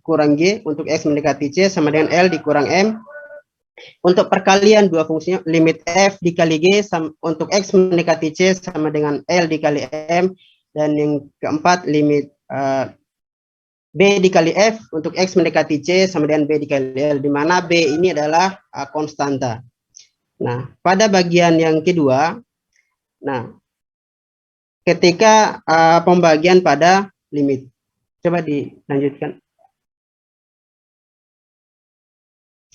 kurang G untuk X mendekati C sama dengan L dikurang M. Untuk perkalian dua fungsinya limit F dikali G untuk X mendekati C sama dengan L dikali M. Dan yang keempat limit B dikali F untuk X mendekati C sama dengan B dikali L, di mana B ini adalah konstanta. Nah, pada bagian yang kedua, nah, ketika pembagian pada limit. Coba dilanjutkan.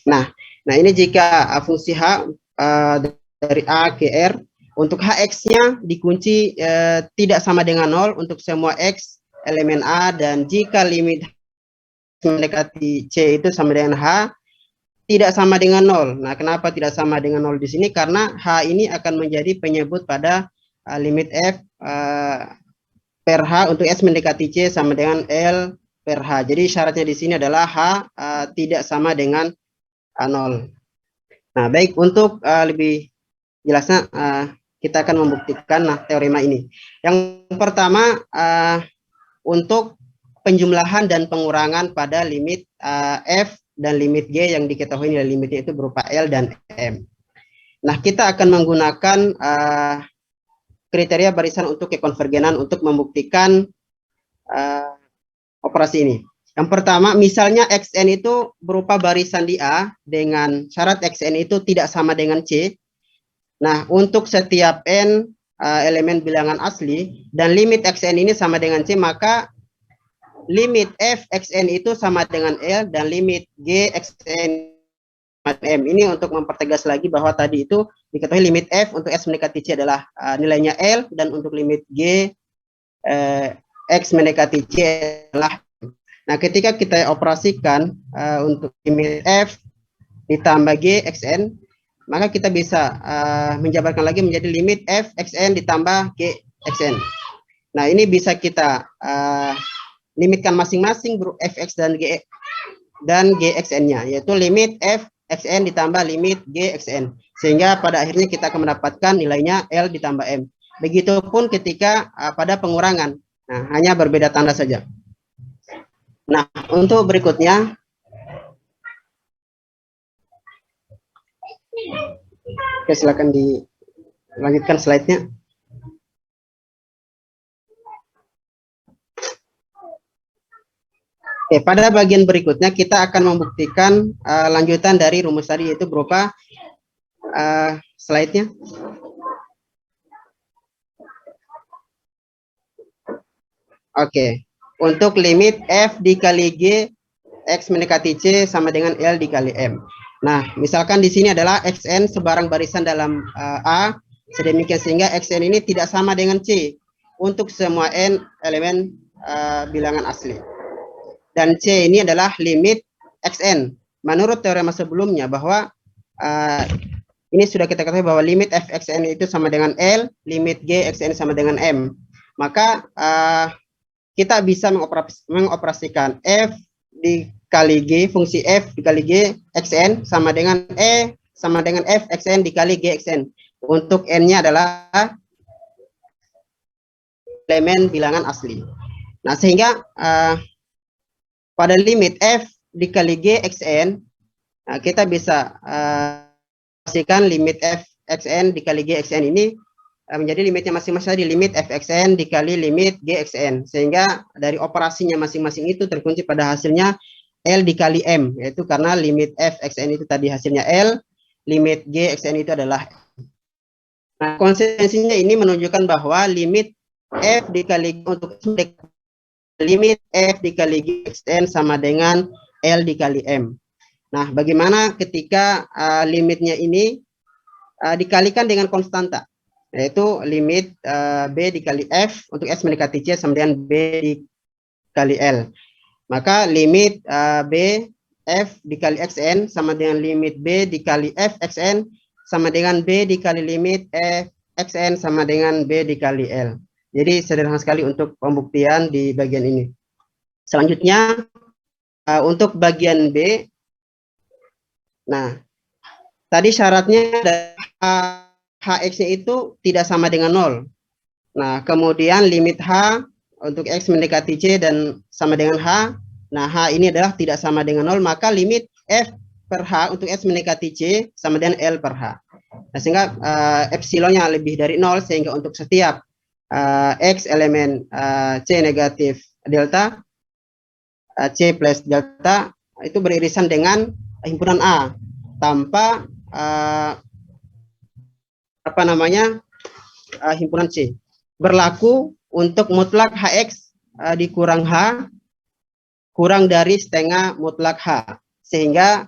Nah, ini jika fungsi H dari A ke R, untuk Hx-nya dikunci tidak sama dengan 0 untuk semua X elemen A, dan jika limit mendekati C itu sama dengan H, tidak sama dengan 0. Nah, kenapa tidak sama dengan 0 di sini? Karena H ini akan menjadi penyebut pada limit F per H untuk S mendekati C sama dengan L per H. Jadi syaratnya di sini adalah H tidak sama dengan 0. Nah, baik, untuk lebih jelasnya kita akan membuktikan teorema ini. Yang pertama, untuk penjumlahan dan pengurangan pada limit F dan limit G yang diketahui nilai limitnya itu berupa L dan M. Nah, kita akan menggunakan kriteria barisan untuk kekonvergenan untuk membuktikan operasi ini. Yang pertama, misalnya Xn itu berupa barisan di A dengan syarat Xn itu tidak sama dengan C. Nah, untuk setiap N elemen bilangan asli dan limit Xn ini sama dengan C, maka limit F Xn itu sama dengan L dan limit G Xn M. Ini untuk mempertegas lagi bahwa tadi itu diketahui limit F untuk S mendekati C adalah nilainya L, dan untuk limit G X mendekati C adalah. Nah, ketika kita operasikan untuk limit F ditambah G Xn, maka kita bisa menjabarkan lagi menjadi limit F Xn ditambah G Xn. Nah, ini bisa kita limitkan masing-masing Fx dan Gxn-nya, yaitu limit F Xn ditambah limit G Xn, sehingga pada akhirnya kita akan mendapatkan nilainya L ditambah M. Begitupun ketika pada pengurangan, nah, hanya berbeda tanda saja. Nah, untuk berikutnya, oke, silakan dilanjutkan slide-nya. Oke, pada bagian berikutnya kita akan membuktikan lanjutan dari rumus tadi, yaitu berupa slide-nya. Oke, untuk limit F dikali G X mendekati C sama dengan L dikali M. Nah, misalkan di sini adalah Xn sebarang barisan dalam A, sedemikian sehingga Xn ini tidak sama dengan C untuk semua N elemen bilangan asli. Dan C ini adalah limit Xn. Menurut teorema sebelumnya bahwa ini sudah kita ketahui bahwa limit Fxn itu sama dengan L, limit G Xn sama dengan M. Maka kita bisa mengoperasikan F dikali G, fungsi F dikali G Xn sama dengan E sama dengan F Xn dikali G Xn. Untuk N-nya adalah elemen bilangan asli. Nah, sehingga pada limit F dikali G Xn, kita bisa pastikan limit F Xn dikali G Xn ini menjadi limitnya masing-masing di limit F Xn dikali limit G Xn, sehingga dari operasinya masing-masing itu terkunci pada hasilnya L dikali M, yaitu karena limit F Xn itu tadi hasilnya L, limit G Xn itu adalah M. Nah, konsekuensinya ini menunjukkan bahwa limit F dikali untuk limit F dikali G Xn sama dengan L dikali M. Nah, bagaimana ketika limitnya ini dikalikan dengan konstanta, yaitu limit B dikali F untuk S mendekati C sama dengan B dikali L. Maka limit B F dikali Xn sama dengan limit B dikali F Xn sama dengan B dikali limit F Xn sama dengan B dikali L. Jadi sederhana sekali untuk pembuktian di bagian ini. Selanjutnya untuk bagian B. Nah, tadi syaratnya Hx-nya itu tidak sama dengan 0. Nah, kemudian limit H untuk X mendekati C dan sama dengan H. Nah, H ini adalah tidak sama dengan 0, maka limit F per H untuk X mendekati C sama dengan L per H. Nah, sehingga epsilonnya lebih dari 0, sehingga untuk setiap X elemen C negatif delta, C plus delta, itu beririsan dengan himpunan A, tanpa himpunan C. Berlaku untuk mutlak HX dikurang H kurang dari setengah mutlak H, sehingga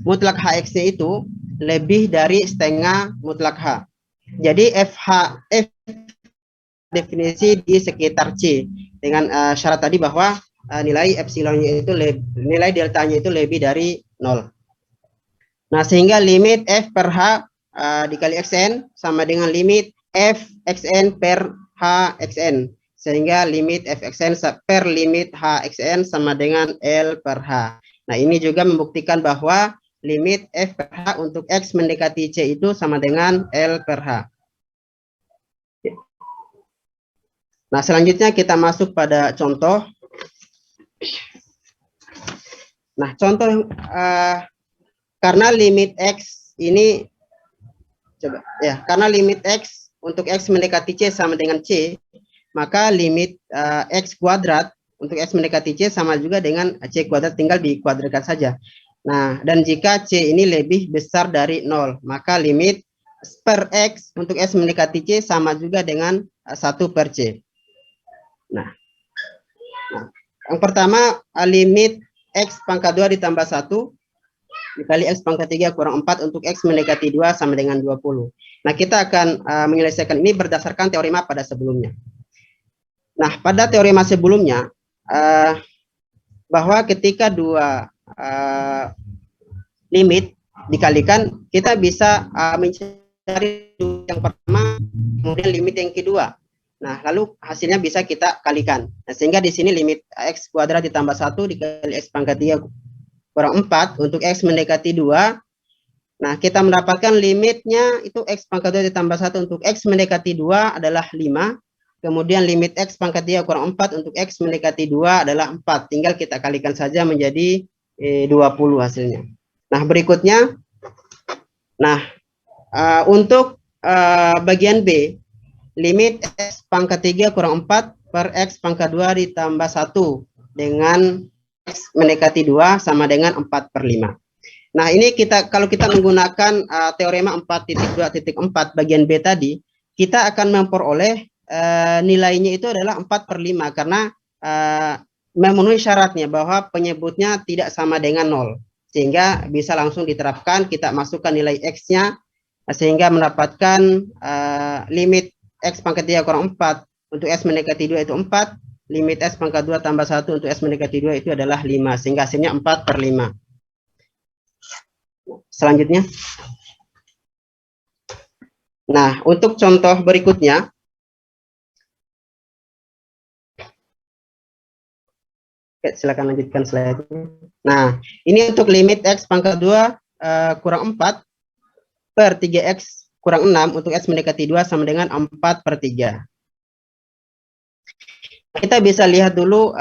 mutlak HX itu lebih dari setengah mutlak H. Jadi F definisi di sekitar C dengan syarat tadi bahwa nilai epsilonnya itu nilai deltanya itu lebih dari 0. Nah, sehingga limit F per H dikali Xn sama dengan limit F Xn per H Xn, sehingga limit F Xn per limit H Xn sama dengan L per H. Nah, ini juga membuktikan bahwa limit F per H untuk X mendekati C itu sama dengan L per H. Nah, selanjutnya kita masuk pada contoh. Nah, contoh karena limit X ini karena limit X untuk X mendekati C sama dengan C, maka limit X kuadrat untuk X mendekati C sama juga dengan C kuadrat, tinggal dikuadratkan saja. Nah, dan jika C ini lebih besar dari 0, maka limit per X untuk X mendekati C sama juga dengan 1 per C. Nah, yang pertama limit X pangkat 2 ditambah 1 dikali X pangkat 3 kurang 4 untuk X mendekati 2 sama dengan 20. Nah, kita akan menyelesaikan ini berdasarkan teorema pada sebelumnya. Nah, pada teorema sebelumnya, bahwa ketika dua limit dikalikan, kita bisa mencari yang pertama, kemudian limit yang kedua. Nah, lalu hasilnya bisa kita kalikan. Nah, sehingga di sini limit X kuadrat ditambah 1 dikali X pangkat 3 kurang 4 untuk X mendekati 2. Nah, kita mendapatkan limitnya itu X pangkat 2 ditambah 1 untuk X mendekati 2 adalah 5. Kemudian limit X pangkat 3 kurang 4 untuk X mendekati 2 adalah 4. Tinggal kita kalikan saja menjadi 20 hasilnya. Nah, berikutnya. Nah, untuk bagian B, limit X pangkat 3 kurang 4 per X pangkat 2 ditambah 1 dengan X mendekati 2 sama dengan 4 per 5. Nah, ini kalau kita menggunakan teorema 4.2.4 bagian B tadi, kita akan memperoleh nilainya itu adalah 4 per 5 karena memenuhi syaratnya bahwa penyebutnya tidak sama dengan 0. Sehingga bisa langsung diterapkan, kita masukkan nilai X-nya sehingga mendapatkan limit X pangkat 3 kurang 4 untuk S mendekati 2 itu 4. Limit S pangkat 2 tambah 1 untuk S mendekati 2 itu adalah 5. Sehingga hasilnya 4 per 5. Selanjutnya. Nah, untuk contoh berikutnya. Oke, silakan lanjutkan slide-nya. Nah, ini untuk limit X pangkat 2 kurang 4 per 3X kurang 6 untuk S mendekati 2 sama dengan 4 per 3. Kita bisa lihat dulu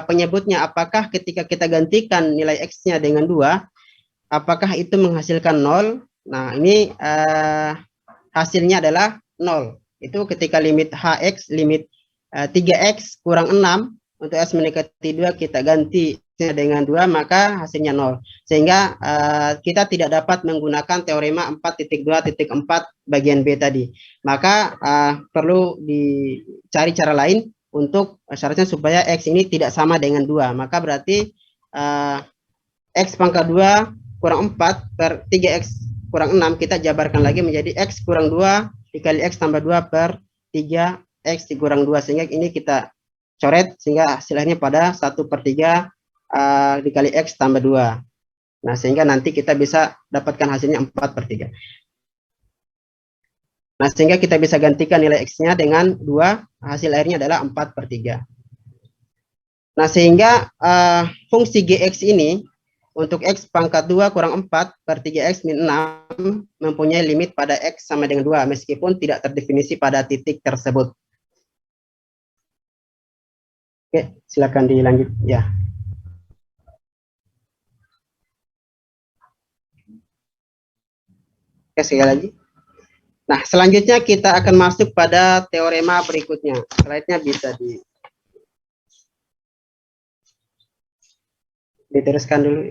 penyebutnya, apakah ketika kita gantikan nilai X-nya dengan 2, apakah itu menghasilkan 0? Nah, ini hasilnya adalah 0. Itu ketika limit HX, limit 3X kurang 6 untuk S mendekati 2 kita ganti dengan 2, maka hasilnya 0. Sehingga kita tidak dapat menggunakan teorema 4.2.4 bagian B tadi. Maka perlu dicari cara lain untuk syaratnya supaya X ini tidak sama dengan 2. Maka berarti X pangkat 2 kurang 4 per 3X kurang 6 kita jabarkan lagi menjadi X kurang 2 dikali X tambah 2 per 3X dikurang 2. Sehingga ini kita coret sehingga hasilnya pada 1 per 3 dikali X tambah 2. Nah, sehingga nanti kita bisa dapatkan hasilnya 4 per 3. Nah, sehingga kita bisa gantikan nilai X-nya dengan 2, hasil akhirnya adalah 4 per 3. Nah, sehingga fungsi GX ini untuk X pangkat 2 kurang 4 per 3X min 6 mempunyai limit pada X sama dengan 2, meskipun tidak terdefinisi pada titik tersebut. Oke, silakan dilanjut ya. Oke, sekali lagi. Nah, selanjutnya kita akan masuk pada teorema berikutnya. Slide-nya bisa diteruskan dulu.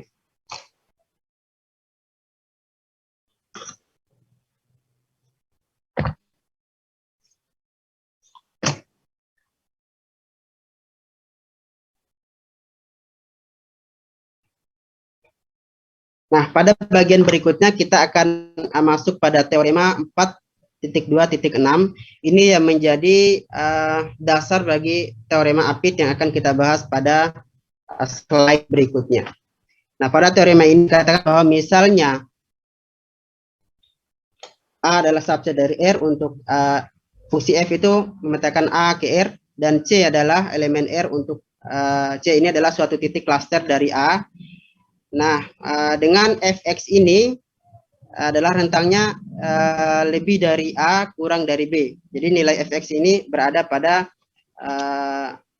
Nah, pada bagian berikutnya kita akan masuk pada teorema 4.2.6. Ini yang menjadi dasar bagi teorema Apit yang akan kita bahas pada slide berikutnya. Nah, pada teorema ini katakan bahwa misalnya A adalah subset dari R untuk fungsi F itu memetakan A ke R, dan C adalah elemen R untuk C ini adalah suatu titik klaster dari A. Nah, dengan fx ini adalah rentangnya lebih dari A kurang dari B. Jadi nilai fx ini berada pada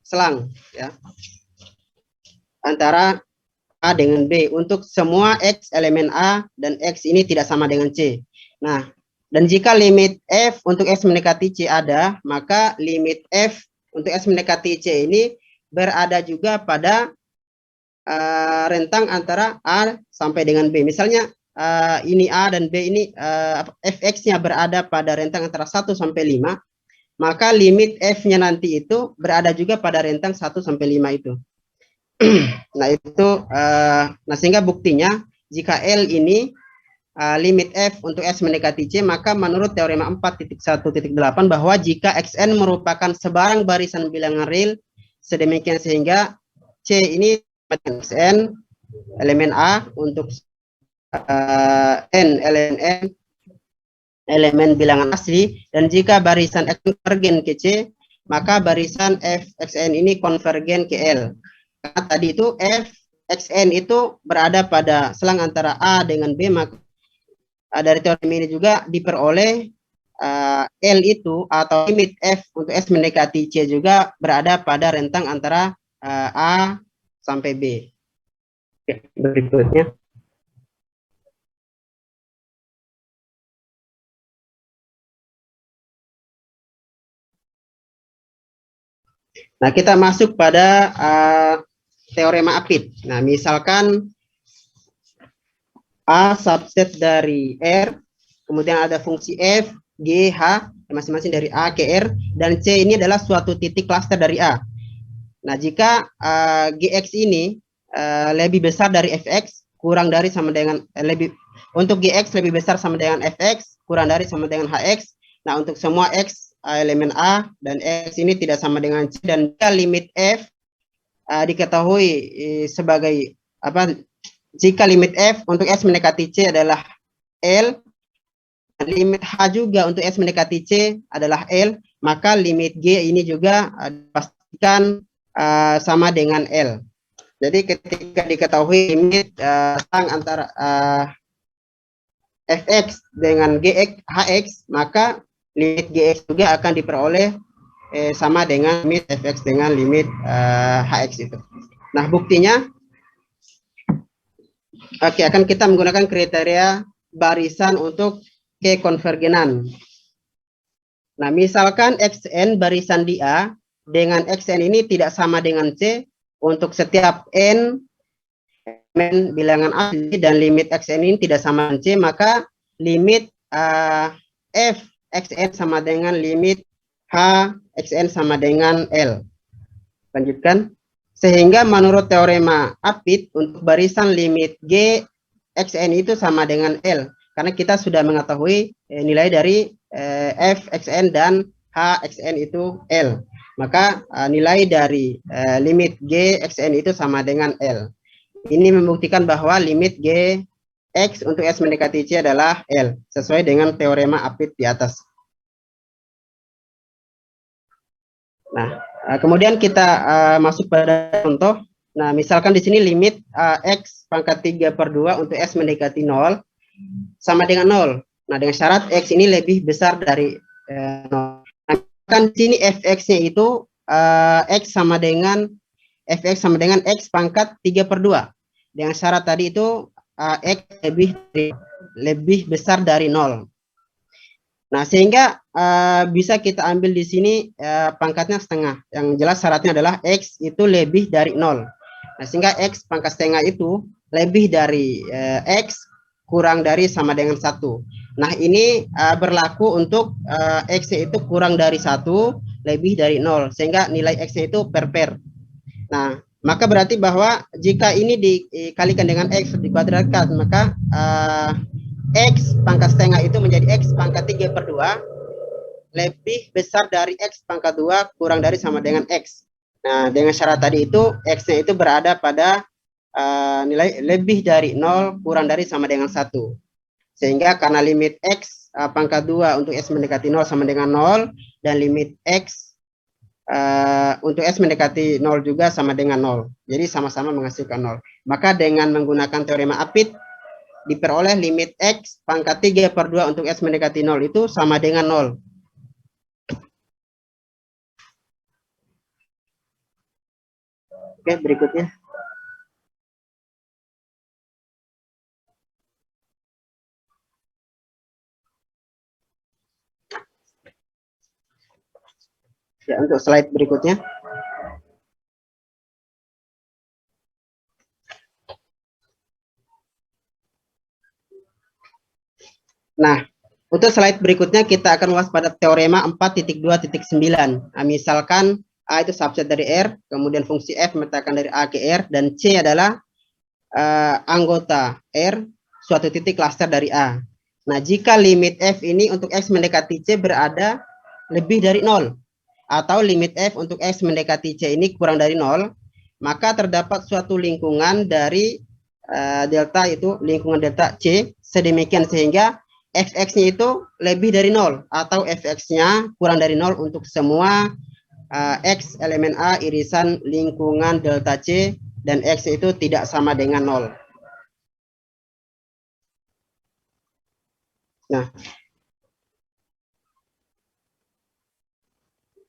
selang ya, antara A dengan B untuk semua X elemen A dan X ini tidak sama dengan C. Nah, dan jika limit F untuk X mendekati C ada, maka limit F untuk X mendekati C ini berada juga pada rentang antara A sampai dengan B. Misalnya ini A dan B ini fx-nya berada pada rentang antara 1 sampai 5, maka limit f-nya nanti itu berada juga pada rentang 1 sampai 5 itu. Nah, itu nah sehingga buktinya jika L ini limit f untuk S mendekati C, maka menurut teorema 4.1.8 bahwa jika xn merupakan sebarang barisan bilangan real sedemikian sehingga C ini xn elemen A untuk n elemen bilangan asli, dan jika barisan x konvergen ke C, maka barisan f xn ini konvergen ke L. Karena tadi itu f xn itu berada pada selang antara A dengan B, maka dari teorema ini juga diperoleh L itu atau limit f untuk S mendekati C juga berada pada rentang antara A sampai B. Oke, berikutnya. Nah, kita masuk pada teorema Apit. Nah, misalkan A subset dari R, kemudian ada fungsi F, G, H, masing-masing dari A ke R, dan C ini adalah suatu titik klaster dari A. Nah, jika Gx ini lebih besar dari Fx, kurang dari sama dengan untuk Gx lebih besar sama dengan Fx, kurang dari sama dengan Hx. Nah, untuk semua X elemen A dan X ini tidak sama dengan C, dan jika limit F diketahui sebagai apa? Jika limit F untuk S mendekati C adalah L, limit H juga untuk S mendekati C adalah L, maka limit G ini juga dipastikan sama dengan L. Jadi ketika diketahui limit antara Fx dengan Gx, Hx, maka limit Gx juga akan diperoleh sama dengan limit Fx dengan limit Hx itu. Nah, buktinya akan kita menggunakan kriteria barisan untuk kekonvergenan. Nah, misalkan xn barisan di A dengan xn ini tidak sama dengan C untuk setiap n elemen bilangan asli dan limit xn ini tidak sama dengan C, maka limit f xn sama dengan limit h xn sama dengan L. Lanjutkan. Sehingga menurut teorema Apit untuk barisan limit G xn itu sama dengan L, karena kita sudah mengetahui nilai dari f xn dan h xn itu L, maka nilai dari limit G xn itu sama dengan L. Ini membuktikan bahwa limit G x untuk S mendekati C adalah L, sesuai dengan teorema Apit di atas. Nah, kemudian kita masuk pada contoh. Nah, misalkan di sini limit X pangkat 3/2 untuk S mendekati 0 sama dengan 0. Nah, dengan syarat X ini lebih besar dari 0. Nah, kan di sini Fx-nya itu X sama dengan fx sama dengan X pangkat 3/2. Dengan syarat tadi itu X lebih besar dari 0. Nah, sehingga bisa kita ambil di sini pangkatnya setengah. Yang jelas syaratnya adalah X itu lebih dari 0. Nah, sehingga X pangkat setengah itu lebih dari X kurang dari sama dengan 1. Nah, ini berlaku untuk X itu kurang dari 1, lebih dari 0. Sehingga nilai X-nya itu per. Nah, maka berarti bahwa jika ini dikalikan dengan X dikuadratkan, maka X pangkat setengah itu menjadi X pangkat 3/2 lebih besar dari X pangkat 2 kurang dari sama dengan X. Nah, dengan syarat tadi itu X-nya itu berada pada nilai lebih dari 0 kurang dari sama dengan 1. Sehingga karena limit X pangkat 2 untuk S mendekati 0 sama dengan 0, dan limit X untuk S mendekati 0 juga sama dengan 0. Jadi sama-sama menghasilkan 0. Maka dengan menggunakan teorema Apit, diperoleh limit X pangkat 3/2 untuk S mendekati 0 itu sama dengan 0. Oke, berikutnya. Ya, untuk slide berikutnya. Nah, untuk slide berikutnya kita akan ulas pada teorema 4.2.9. Nah, misalkan A itu subset dari R, kemudian fungsi F memetakan dari A ke R, dan C adalah anggota R, suatu titik klaster dari A. Nah, jika limit F ini untuk X mendekati C berada lebih dari 0, atau limit F untuk X mendekati C ini kurang dari 0, maka terdapat suatu lingkungan dari delta itu, lingkungan delta C, sedemikian sehingga fx-nya itu lebih dari 0 atau fx-nya kurang dari 0 untuk semua x elemen A irisan lingkungan delta C dan x itu tidak sama dengan 0. Nah,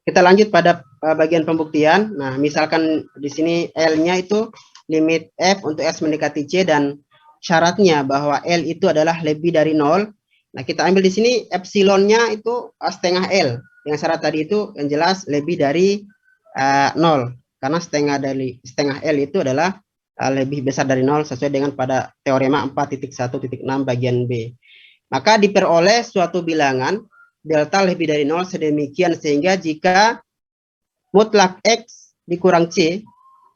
kita lanjut pada bagian pembuktian. Nah, misalkan di sini L-nya itu limit F untuk S mendekati C dan syaratnya bahwa L itu adalah lebih dari 0. Nah, kita ambil di sini epsilonnya itu setengah L. Dengan syarat tadi itu yang jelas lebih dari 0. Karena setengah L itu adalah lebih besar dari 0 sesuai dengan pada teorema 4.1.6 bagian B. Maka diperoleh suatu bilangan delta lebih dari 0 sedemikian sehingga jika mutlak X dikurang C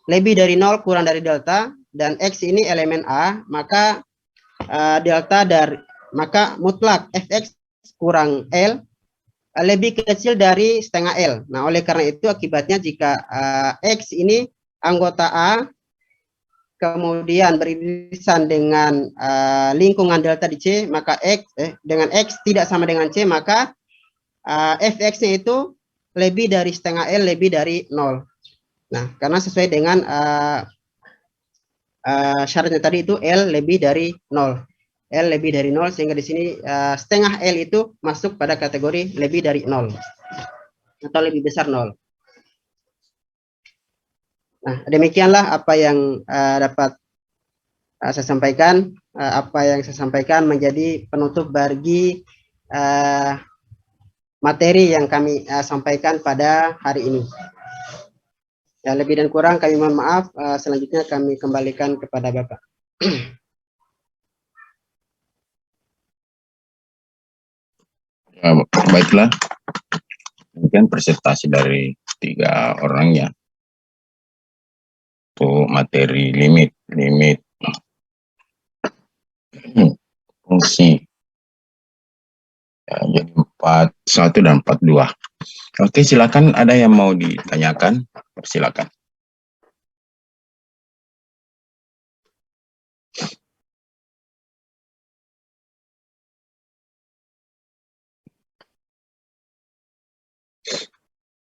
lebih dari 0 kurang dari delta dan X ini elemen A, maka maka mutlak fx kurang L lebih kecil dari setengah L. Nah, oleh karena itu akibatnya jika X ini anggota A kemudian beririsan dengan lingkungan delta di C, maka dengan X tidak sama dengan C, maka fx-nya itu lebih dari setengah L lebih dari 0. Nah, karena sesuai dengan syaratnya tadi itu L lebih dari 0. L lebih dari 0 sehingga di sini setengah L itu masuk pada kategori lebih dari 0 atau lebih besar 0. Nah, demikianlah apa yang dapat saya sampaikan. Apa yang saya sampaikan menjadi penutup bagi materi yang kami sampaikan pada hari ini. Ya, lebih dan kurang kami mohon maaf. Selanjutnya kami kembalikan kepada Bapak. Ya, baiklah, mungkin presentasi dari 3 orang ya untuk materi limit fungsi ya, jadi 41 dan 42. Oke, silakan, ada yang mau ditanyakan, silakan.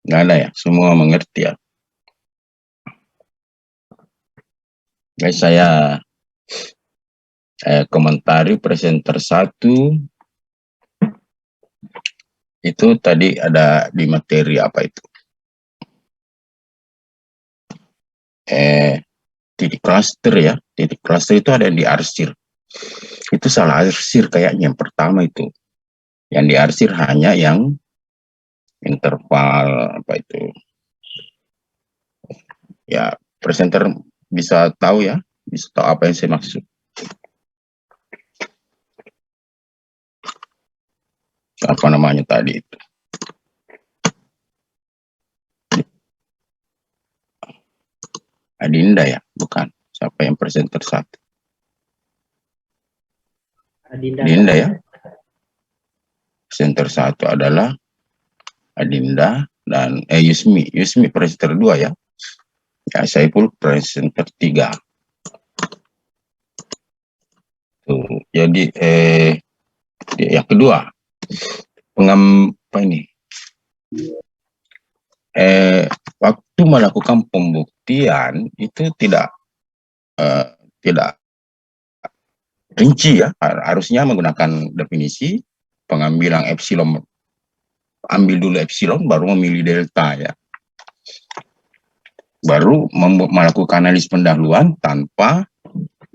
Nggak ada ya, semua mengerti ya. Guys, saya komentari presenter 1 itu tadi ada di materi apa itu? titik cluster ya. Titik cluster itu ada yang diarsir. Itu salah arsir kayaknya yang pertama itu. Yang diarsir hanya yang interval apa itu. Ya, presenter bisa tahu ya, bisa tahu apa yang saya maksud. Apa namanya tadi itu? Adinda ya, bukan. Siapa yang presenter satu? Adinda ya. Presenter satu adalah Adinda dan Yusmi. Yusmi presenter 2 ya. Ya, Saiful presenter 3. Tuh, jadi yang kedua apa ini? Waktu melakukan pembuktian itu tidak rinci ya, harusnya menggunakan definisi pengambilan epsilon, ambil dulu epsilon baru memilih delta ya, baru melakukan analisis pendahuluan tanpa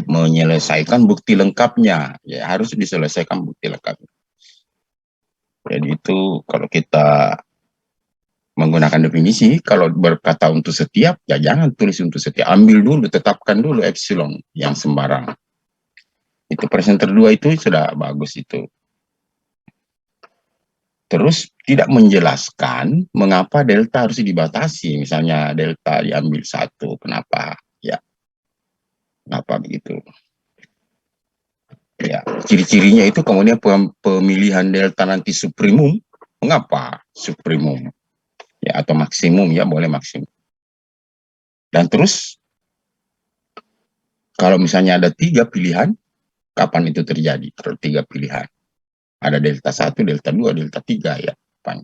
menyelesaikan bukti lengkapnya ya, harus diselesaikan bukti lengkapnya. Jadi itu kalau kita menggunakan definisi, kalau berkata untuk setiap, ya jangan tulis untuk setiap, ambil dulu, tetapkan dulu epsilon yang sembarang. Itu presenter 2 itu sudah bagus itu. Terus tidak menjelaskan mengapa delta harus dibatasi, misalnya delta diambil 1, kenapa? Ya, kenapa begitu? Ya, ciri-cirinya itu kemudian pemilihan delta nanti suprimum, mengapa suprimum? Ya, atau maksimum ya, boleh maksimum. Dan terus kalau misalnya ada 3 pilihan, kapan itu terjadi? Kalau 3 pilihan, ada delta 1, delta 2, delta 3 ya, kapan?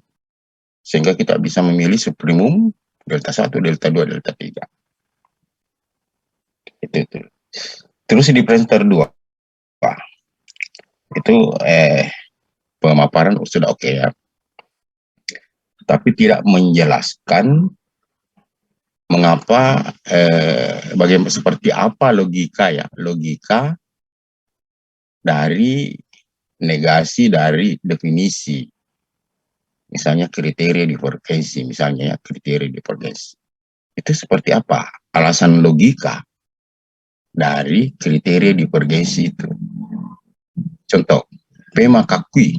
Sehingga kita bisa memilih suprimum delta 1, delta 2, delta 3. Itu. Terus di presenter 2, itu pemaparan sudah oke ya. Tapi tidak menjelaskan mengapa, bagaimana, seperti apa logika ya, logika dari negasi dari definisi, misalnya kriteria divergensi, misalnya ya, kriteria divergensi itu seperti apa, alasan logika dari kriteria divergensi itu. Contoh, P maka Q,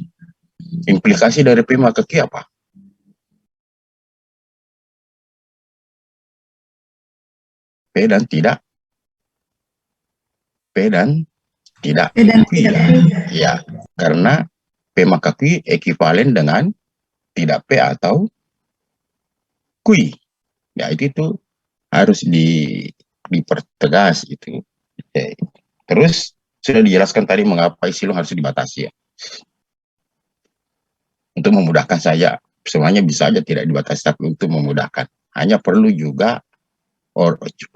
implikasi dari P maka Q apa? P dan tidak Q ya, karena P maka Q ekivalen dengan tidak P atau Q ya, itu harus dipertegas itu. Terus sudah dijelaskan tadi mengapa epsilon harus dibatasi ya, untuk memudahkan saja, semuanya bisa aja tidak dibatasi, tapi untuk memudahkan hanya perlu juga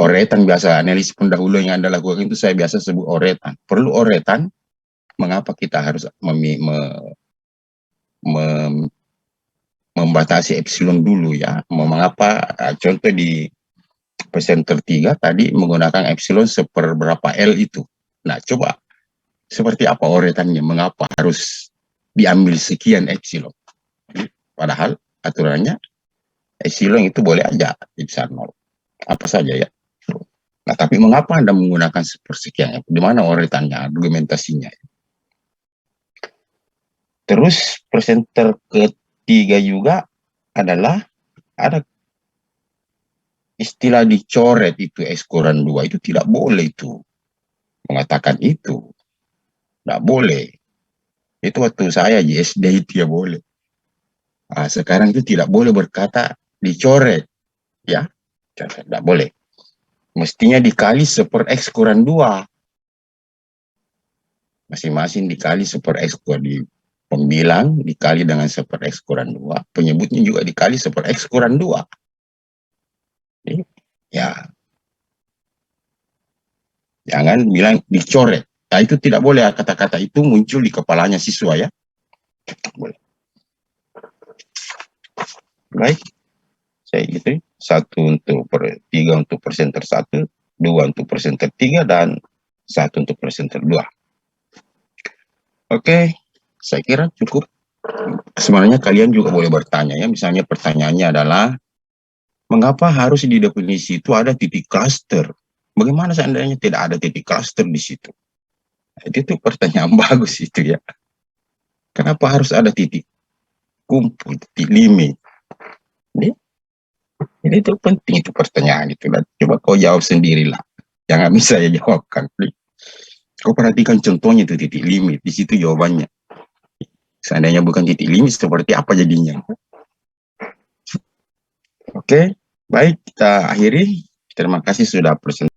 oretan. Biasa analisis pendahulu yang Anda lakukan itu saya biasa sebut oretan. Perlu oretan mengapa kita harus membatasi epsilon dulu ya. Mengapa, contoh di presenter 3 tadi menggunakan epsilon seperberapa L itu. Nah, coba seperti apa oretannya, mengapa harus diambil sekian epsilon? Padahal aturannya epsilon itu boleh aja bisa 0. Apa saja ya. Nah, tapi mengapa Anda menggunakan sepersekian? Di mana oretannya, argumentasinya? Terus presenter ketiga juga adalah ada istilah dicoret itu X kurang 2, itu tidak boleh itu. Mengatakan itu. Tidak boleh. Itu waktu saya di SD itu ya boleh. Nah, sekarang itu tidak boleh berkata dicoret. Ya, tidak boleh. Mestinya dikali seper X kurang 2. Masing-masing dikali seper X kurang 2. Pembilang dikali dengan seper X kurang 2. Penyebutnya juga dikali seper X kurang 2. Ya. Jangan bilang dicoret. Nah, itu tidak boleh, kata-kata itu muncul di kepalanya siswa ya. Boleh. Baik. Saya gitu. 1 untuk 3 untuk presenter 1, 2 untuk presenter 3, dan 1 untuk presenter 2. Oke, saya kira cukup. Sebenarnya kalian juga boleh bertanya ya, misalnya pertanyaannya adalah, mengapa harus di definisi itu ada titik cluster? Bagaimana seandainya tidak ada titik cluster di situ? Itu pertanyaan bagus itu ya. Kenapa harus ada titik kumpul, titik limit? Ini itu penting itu pertanyaan itu. Dan coba kau jawab sendirilah. Jangan bisa saya jawabkan. Kau perhatikan contohnya itu titik limit. Di situ jawabannya. Seandainya bukan titik limit, seperti apa jadinya? Oke, baik, kita akhiri. Terima kasih sudah presentasi.